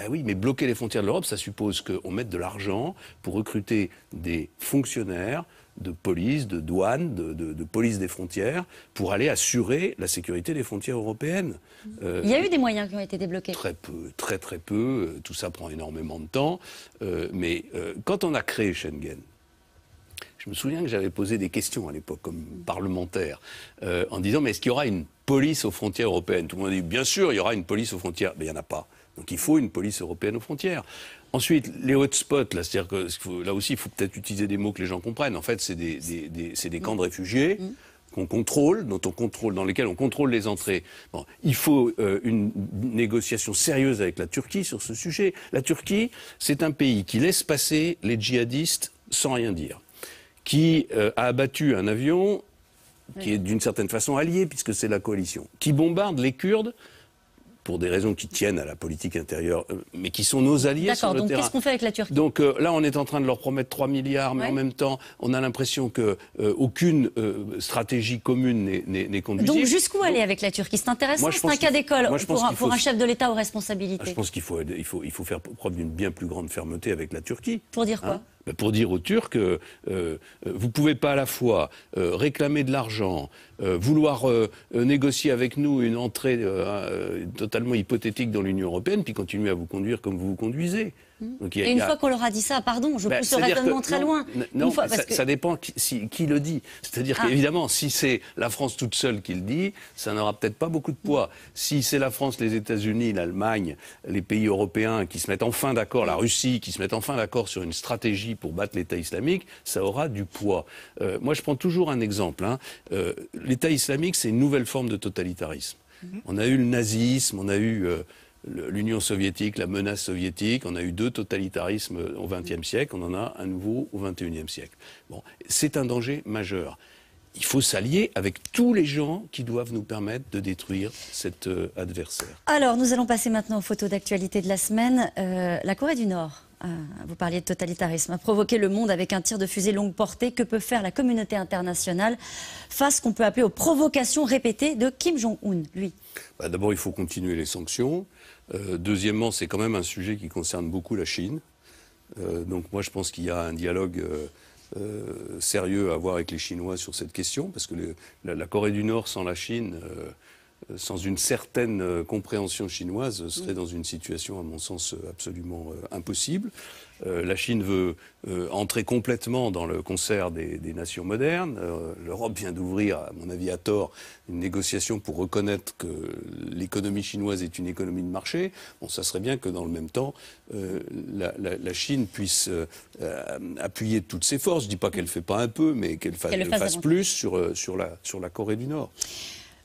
[SPEAKER 8] Ah oui, mais bloquer les frontières de l'Europe, ça suppose qu'on mette de l'argent pour recruter des fonctionnaires de police, de douane, de police des frontières, pour aller assurer la sécurité des frontières européennes.
[SPEAKER 1] Il y a eu des moyens qui ont été débloqués.
[SPEAKER 8] Très peu, très très peu. Tout ça prend énormément de temps. Mais quand on a créé Schengen, je me souviens que j'avais posé des questions à l'époque comme parlementaire, en disant mais est-ce qu'il y aura une police aux frontières européennes? Tout le monde a dit bien sûr il y aura une police aux frontières, mais il n'y en a pas. Donc il faut une police européenne aux frontières. Ensuite, les hotspots, là, c'est-à-dire que là aussi, il faut peut-être utiliser des mots que les gens comprennent. En fait, c'est des camps de réfugiés qu'on contrôle, dans lesquels on contrôle les entrées. Bon, il faut une négociation sérieuse avec la Turquie sur ce sujet. La Turquie, c'est un pays qui laisse passer les djihadistes sans rien dire, qui a abattu un avion qui est d'une certaine façon allié, puisque c'est la coalition, qui bombarde les Kurdes pour des raisons qui tiennent à la politique intérieure, mais qui sont nos alliés sur le terrain.
[SPEAKER 1] D'accord, donc qu'est-ce qu'on fait avec la Turquie?
[SPEAKER 8] Donc là, on est en train de leur promettre 3 milliards, mais en même temps, on a l'impression qu'aucune stratégie commune n'est conduite.
[SPEAKER 1] Donc jusqu'où aller avec la Turquie? C'est intéressant, c'est un cas d'école pour un chef de l'État aux responsabilités.
[SPEAKER 8] Je pense qu'il faut faire preuve d'une bien plus grande fermeté avec la Turquie.
[SPEAKER 1] Pour dire quoi?
[SPEAKER 8] Pour dire aux Turcs, vous ne pouvez pas à la fois réclamer de l'argent, vouloir négocier avec nous une entrée totalement hypothétique dans l'Union européenne, puis continuer à vous conduire comme vous vous conduisez. Donc,
[SPEAKER 1] et une fois qu'on leur a dit ça, pardon, je pousse le raisonnement très loin.
[SPEAKER 8] Non, ça dépend qui le dit. C'est-à-dire qu'évidemment, si c'est la France toute seule qui le dit, ça n'aura peut-être pas beaucoup de poids. Si c'est la France, les États-Unis, l'Allemagne, les pays européens qui se mettent enfin d'accord, la Russie, qui se mettent enfin d'accord sur une stratégie pour battre l'État islamique, ça aura du poids. Moi, je prends toujours un exemple. L'État islamique, c'est une nouvelle forme de totalitarisme. On a eu le nazisme, on a eu l'Union soviétique, la menace soviétique, on a eu 2 totalitarismes au XXe siècle, on en a un nouveau au XXIe siècle. Bon, c'est un danger majeur. Il faut s'allier avec tous les gens qui doivent nous permettre de détruire cet adversaire.
[SPEAKER 1] Alors, nous allons passer maintenant aux photos d'actualité de la semaine. La Corée du Nord, vous parliez de totalitarisme, a provoqué le monde avec un tir de fusée longue portée. Que peut faire la communauté internationale face à ce qu'on peut appeler aux provocations répétées de Kim Jong-un, lui?
[SPEAKER 8] D'abord, il faut continuer les sanctions. Deuxièmement, c'est quand même un sujet qui concerne beaucoup la Chine. Donc moi, je pense qu'il y a un dialogue sérieux à avoir avec les Chinois sur cette question, parce que la Corée du Nord sans la Chine, sans une certaine compréhension chinoise, serait dans une situation, à mon sens, absolument impossible. La Chine veut entrer complètement dans le concert des nations modernes. L'Europe vient d'ouvrir, à mon avis à tort, une négociation pour reconnaître que l'économie chinoise est une économie de marché. Bon, ça serait bien que dans le même temps, la Chine puisse appuyer de toutes ses forces. Je ne dis pas qu'elle ne fait pas un peu, mais qu'elle fasse plus sur la Corée du Nord.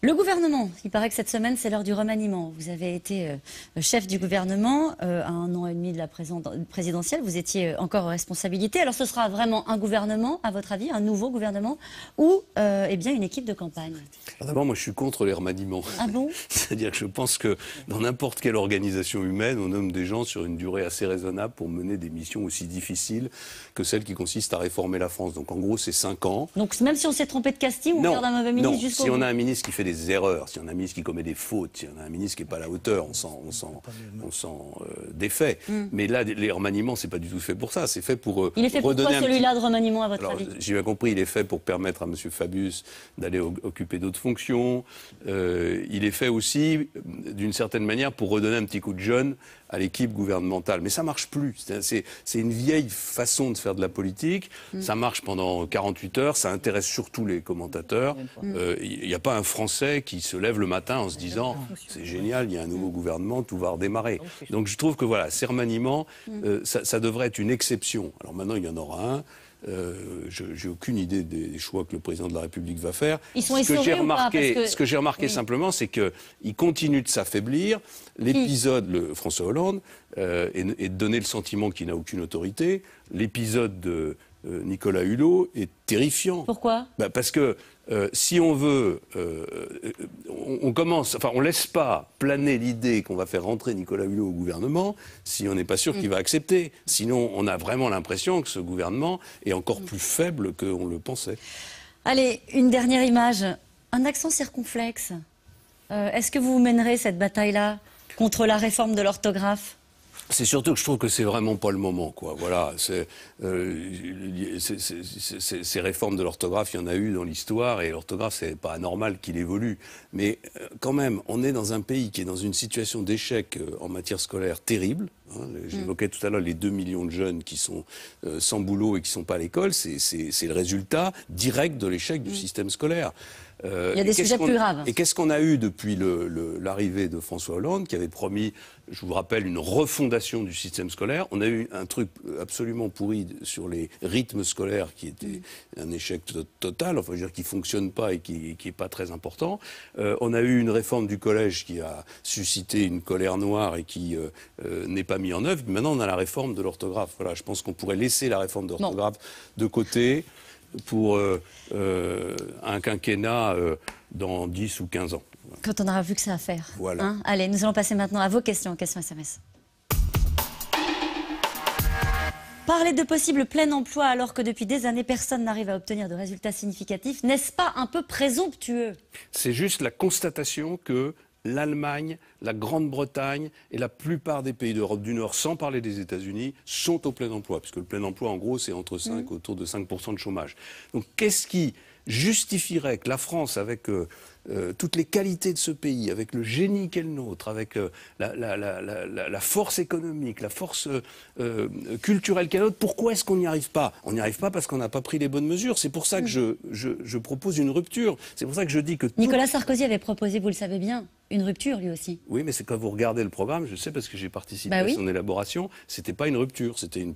[SPEAKER 1] Le gouvernement, il paraît que cette semaine, c'est l'heure du remaniement. Vous avez été chef du gouvernement à 1 an et demi de la présidentielle. Vous étiez encore en responsabilité. Alors ce sera vraiment un gouvernement, à votre avis, un nouveau gouvernement, ou eh bien une équipe de campagne?
[SPEAKER 8] D'abord, moi je suis contre les remaniements.
[SPEAKER 1] Ah bon?
[SPEAKER 8] C'est-à-dire que je pense que dans n'importe quelle organisation humaine, on nomme des gens sur une durée assez raisonnable pour mener des missions aussi difficiles que celles qui consistent à réformer la France. Donc en ggros, c'est 5 ans.
[SPEAKER 1] Donc même si on s'est trompé de casting, on garde un mauvais ministre jusqu'au bout.
[SPEAKER 8] Si on a un ministre qui fait des erreurs, si on a un ministre qui commet des fautes, si on a un ministre qui n'est pas à la hauteur, on s'en défait. Mais là, les remaniements, c'est pas du tout fait pour ça. C'est fait pour
[SPEAKER 1] il est fait pour quoi celui-là de remaniement, à votre avis?
[SPEAKER 8] J'ai bien compris, il est fait pour permettre à M. Fabius d'aller occuper d'autres fonctions. Il est fait aussi, d'une certaine manière, pour redonner un petit coup de jeune à l'équipe gouvernementale. Mais ça marche plus. C'est une vieille façon de faire de la politique. Ça marche pendant 48 heures. Ça intéresse surtout les commentateurs. Il n'y a pas un Français qui se lève le matin en se disant « c'est génial, il y a un nouveau gouvernement, tout va redémarrer ». Donc je trouve que voilà, ces remaniements, ça devrait être une exception. Alors maintenant, il y en aura un. J'ai aucune idée des choix que le président de la République va faire. Ce que j'ai remarqué simplement, c'est qu'il continue de s'affaiblir. L'épisode, François Hollande, et de donner le sentiment qu'il n'a aucune autorité. L'épisode Nicolas Hulot est terrifiant.
[SPEAKER 1] Pourquoi ?
[SPEAKER 8] Parce que si on veut, on laisse pas planer l'idée qu'on va faire rentrer Nicolas Hulot au gouvernement si on n'est pas sûr qu'il va accepter. Sinon, on a vraiment l'impression que ce gouvernement est encore plus faible qu'on le pensait.
[SPEAKER 1] Allez, une dernière image. Un accent circonflexe. Est-ce que vous mènerez cette bataille-là contre la réforme de l'orthographe ?
[SPEAKER 8] C'est surtout que je trouve que c'est vraiment pas le moment, quoi. Voilà, ces réformes de l'orthographe, il y en a eu dans l'histoire, et l'orthographe, c'est pas anormal qu'il évolue. Mais quand même, on est dans un pays qui est dans une situation d'échec en matière scolaire terrible. Hein. J'évoquais tout à l'heure les 2 millions de jeunes qui sont sans boulot et qui sont pas à l'école. C'est le résultat direct de l'échec du système scolaire.
[SPEAKER 1] Il y a des sujets plus graves.
[SPEAKER 8] Et qu'est-ce qu'on a eu depuis l'arrivée de François Hollande, qui avait promis, je vous rappelle, une refondation du système scolaire. On a eu un truc absolument pourri sur les rythmes scolaires qui était un échec total, enfin, je veux dire, qui ne fonctionne pas et qui n'est pas très important. On a eu une réforme du collège qui a suscité une colère noire et qui n'est pas mise en œuvre. Maintenant, on a la réforme de l'orthographe. Voilà, je pense qu'on pourrait laisser la réforme de l'orthographe de côté pour un quinquennat dans 10 ou 15 ans.
[SPEAKER 1] Quand on aura vu que ça à faire.
[SPEAKER 8] Voilà.
[SPEAKER 1] Hein, allez, nous allons passer maintenant à vos questions SMS. Parler de possible plein emploi alors que depuis des années, personne n'arrive à obtenir de résultats significatifs, n'est-ce pas un peu présomptueux ?
[SPEAKER 8] C'est juste la constatation que l'Allemagne, la Grande-Bretagne et la plupart des pays d'Europe du Nord, sans parler des États-Unis, sont au plein emploi. Puisque le plein emploi, en gros, c'est autour de 5% de chômage. Donc qu'est-ce qui justifierait que la France, avec toutes les qualités de ce pays, avec le génie qu'est le nôtre, avec la force économique, la force culturelle qu'est la nôtre, pourquoi est-ce qu'on n'y arrive pas ? On n'y arrive pas parce qu'on n'a pas pris les bonnes mesures. C'est pour ça que je propose une rupture. C'est pour ça que je dis que...
[SPEAKER 1] Nicolas Sarkozy avait proposé, vous le savez bien, une rupture lui aussi.
[SPEAKER 8] Oui, mais c'est quand vous regardez le programme, je sais parce que j'ai participé à son élaboration, c'était pas une rupture, c'était une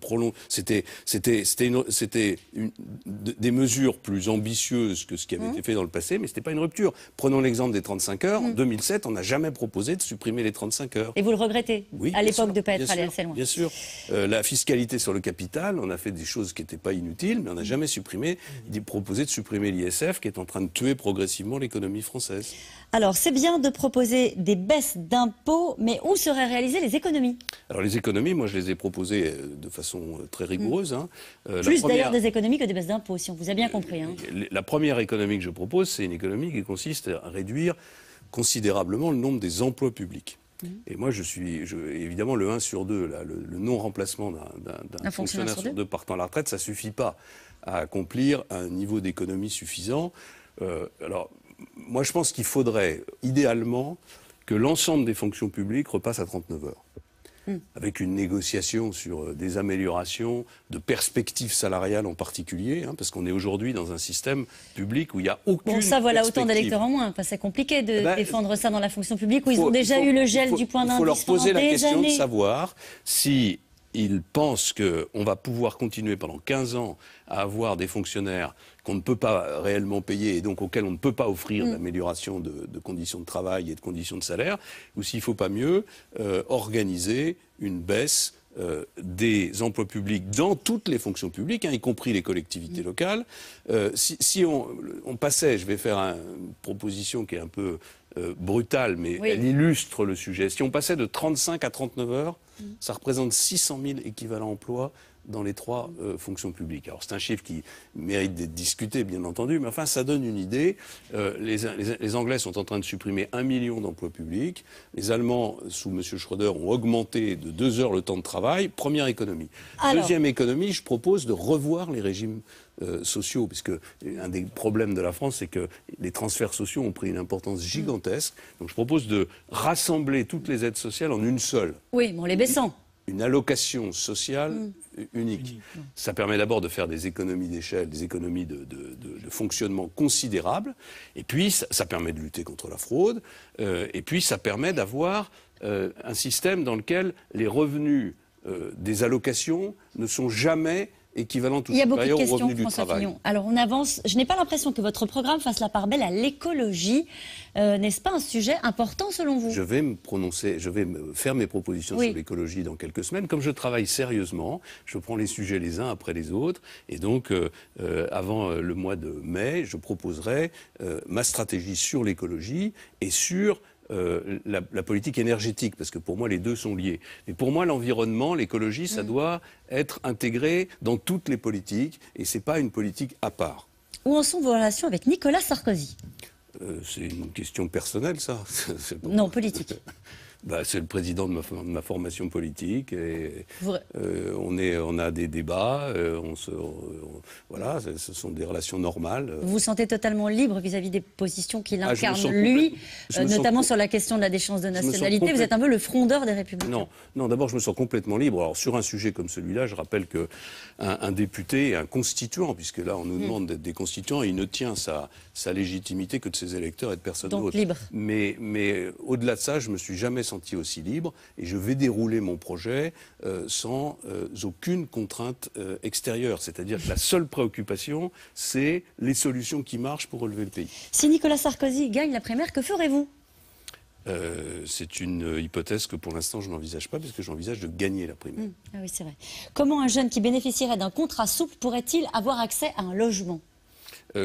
[SPEAKER 8] des mesures plus ambitieuses que ce qui avait été fait dans le passé, mais c'était pas une rupture. Prenons l'exemple des 35 heures. En 2007, on n'a jamais proposé de supprimer les 35 heures.
[SPEAKER 1] Et vous le regrettez,
[SPEAKER 8] oui,
[SPEAKER 1] à l'époque de ne pas être allé assez loin.
[SPEAKER 8] Bien sûr. La fiscalité sur le capital, on a fait des choses qui n'étaient pas inutiles, mais on n'a jamais proposé de supprimer l'ISF qui est en train de tuer progressivement l'économie française.
[SPEAKER 1] Alors, c'est bien de proposer des baisses d'impôts, mais où seraient réalisées les économies ?
[SPEAKER 8] Alors, les économies, moi, je les ai proposées de façon très rigoureuse. Hein.
[SPEAKER 1] Plus d'ailleurs des économies que des baisses d'impôts, si on vous a bien compris. Hein.
[SPEAKER 8] La première économie que je propose, c'est une économie qui consiste à réduire considérablement le nombre des emplois publics. Et moi, évidemment, le 1 sur 2, là, le non-remplacement d'un fonctionnaire sur 2 partant à la retraite, ça ne suffit pas à accomplir un niveau d'économie suffisant. Alors, moi, je pense qu'il faudrait, idéalement, que l'ensemble des fonctions publiques repasse à 39 heures. Avec une négociation sur des améliorations de perspectives salariales en particulier, hein, parce qu'on est aujourd'hui dans un système public où il n'y a aucune
[SPEAKER 1] Bon, ça, voilà autant d'électeurs en moins. Enfin, c'est compliqué de défendre ça dans la fonction publique où ils ont déjà eu le gel du point d'indice.
[SPEAKER 8] Il faut leur poser la question
[SPEAKER 1] de
[SPEAKER 8] savoir si ils pensent qu'on va pouvoir continuer pendant 15 ans à avoir des fonctionnaires qu'on ne peut pas réellement payer et donc auxquels on ne peut pas offrir d'amélioration de conditions de travail et de conditions de salaire, ou s'il ne faut pas mieux organiser une baisse des emplois publics dans toutes les fonctions publiques, hein, y compris les collectivités locales. Si on passait, je vais faire une proposition qui est un peu brutale, mais elle illustre le sujet. Si on passait de 35 à 39 heures, ça représente 600 000 équivalents emplois dans les 3 fonctions publiques. Alors c'est un chiffre qui mérite d'être discuté, bien entendu, mais enfin ça donne une idée. Les Anglais sont en train de supprimer 1 million d'emplois publics. Les Allemands, sous M. Schröder, ont augmenté de 2 heures le temps de travail. Première économie. Deuxième économie, je propose de revoir les régimes sociaux, puisque un des problèmes de la France, c'est que les transferts sociaux ont pris une importance gigantesque. Donc je propose de rassembler toutes les aides sociales en une seule.
[SPEAKER 1] Oui, mais en les baissant.
[SPEAKER 8] Une allocation sociale unique. Ça permet d'abord de faire des économies d'échelle, des économies de fonctionnement considérables, et puis ça permet de lutter contre la fraude, et puis ça permet d'avoir un système dans lequel les revenus des allocations ne sont jamais équivalente ou
[SPEAKER 1] Il y a beaucoup de
[SPEAKER 8] supérieure au
[SPEAKER 1] questions,
[SPEAKER 8] revenu du
[SPEAKER 1] François
[SPEAKER 8] travail.
[SPEAKER 1] Fillon. Alors on avance. Je n'ai pas l'impression que votre programme fasse la part belle à l'écologie. N'est-ce pas un sujet important selon vous?
[SPEAKER 8] Je vais me prononcer, je vais faire mes propositions sur l'écologie dans quelques semaines. Comme je travaille sérieusement, je prends les sujets les uns après les autres. Et donc, avant le mois de mai, je proposerai ma stratégie sur l'écologie et sur la politique énergétique, parce que pour moi les deux sont liés. Mais pour moi l'environnement, l'écologie, ça doit être intégré dans toutes les politiques et c'est pas une politique à part.
[SPEAKER 1] Où en sont vos relations avec Nicolas Sarkozy?
[SPEAKER 8] C'est une question personnelle, ça.
[SPEAKER 1] Non, politique.
[SPEAKER 8] C'est le président de ma formation politique et on a des débats, voilà, ce sont des relations normales.
[SPEAKER 1] Vous vous sentez totalement libre vis-à-vis des positions qu'il incarne, lui, notamment sur la question de la déchéance de nationalité. Vous êtes un peu le frondeur des Républicains.
[SPEAKER 8] Non, d'abord je me sens complètement libre. Alors sur un sujet comme celui-là, je rappelle qu'un député, un constituant, puisque là on nous demande d'être des constituants, il ne tient sa légitimité que de ses électeurs et de personne d'autre.
[SPEAKER 1] Donc libre.
[SPEAKER 8] Mais au-delà de ça, je me suis jamais senti aussi libre et je vais dérouler mon projet sans aucune contrainte extérieure. C'est-à-dire que la seule préoccupation, c'est les solutions qui marchent pour relever le pays.
[SPEAKER 1] Si Nicolas Sarkozy gagne la primaire, que ferez-vous?
[SPEAKER 8] C'est une hypothèse que pour l'instant je n'envisage pas parce que j'envisage de gagner la primaire.
[SPEAKER 1] Ah oui, c'est vrai. Comment un jeune qui bénéficierait d'un contrat souple pourrait-il avoir accès à un logement?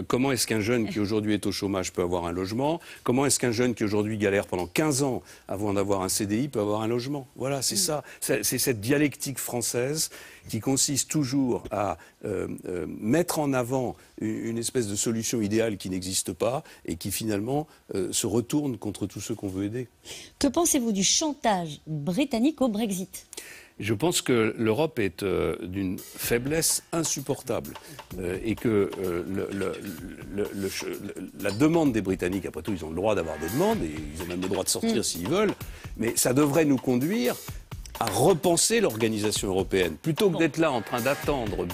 [SPEAKER 8] Comment est-ce qu'un jeune qui aujourd'hui est au chômage peut avoir un logement? Comment est-ce qu'un jeune qui aujourd'hui galère pendant 15 ans avant d'avoir un CDI peut avoir un logement? Voilà, c'est ça. C'est cette dialectique française qui consiste toujours à mettre en avant une espèce de solution idéale qui n'existe pas et qui finalement se retourne contre tous ceux qu'on veut aider.
[SPEAKER 1] Que pensez-vous du chantage britannique au Brexit?
[SPEAKER 8] Je pense que l'Europe est d'une faiblesse insupportable et que la demande des Britanniques, après tout, ils ont le droit d'avoir des demandes et ils ont même le droit de sortir s'ils veulent, mais ça devrait nous conduire à repenser l'organisation européenne. Plutôt que d'être là en train d'attendre,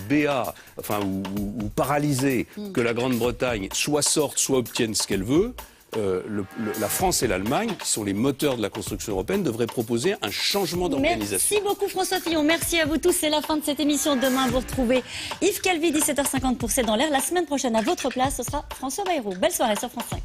[SPEAKER 8] ou paralysé, que la Grande-Bretagne soit sorte, soit obtienne ce qu'elle veut, la France et l'Allemagne, qui sont les moteurs de la construction européenne, devraient proposer un changement d'organisation.
[SPEAKER 1] Merci beaucoup François Fillon, merci à vous tous. C'est la fin de cette émission. Demain, vous retrouvez Yves Calvi, 17h50 pour C'est dans l'air. La semaine prochaine, à votre place, ce sera François Bayrou. Belle soirée sur France 5.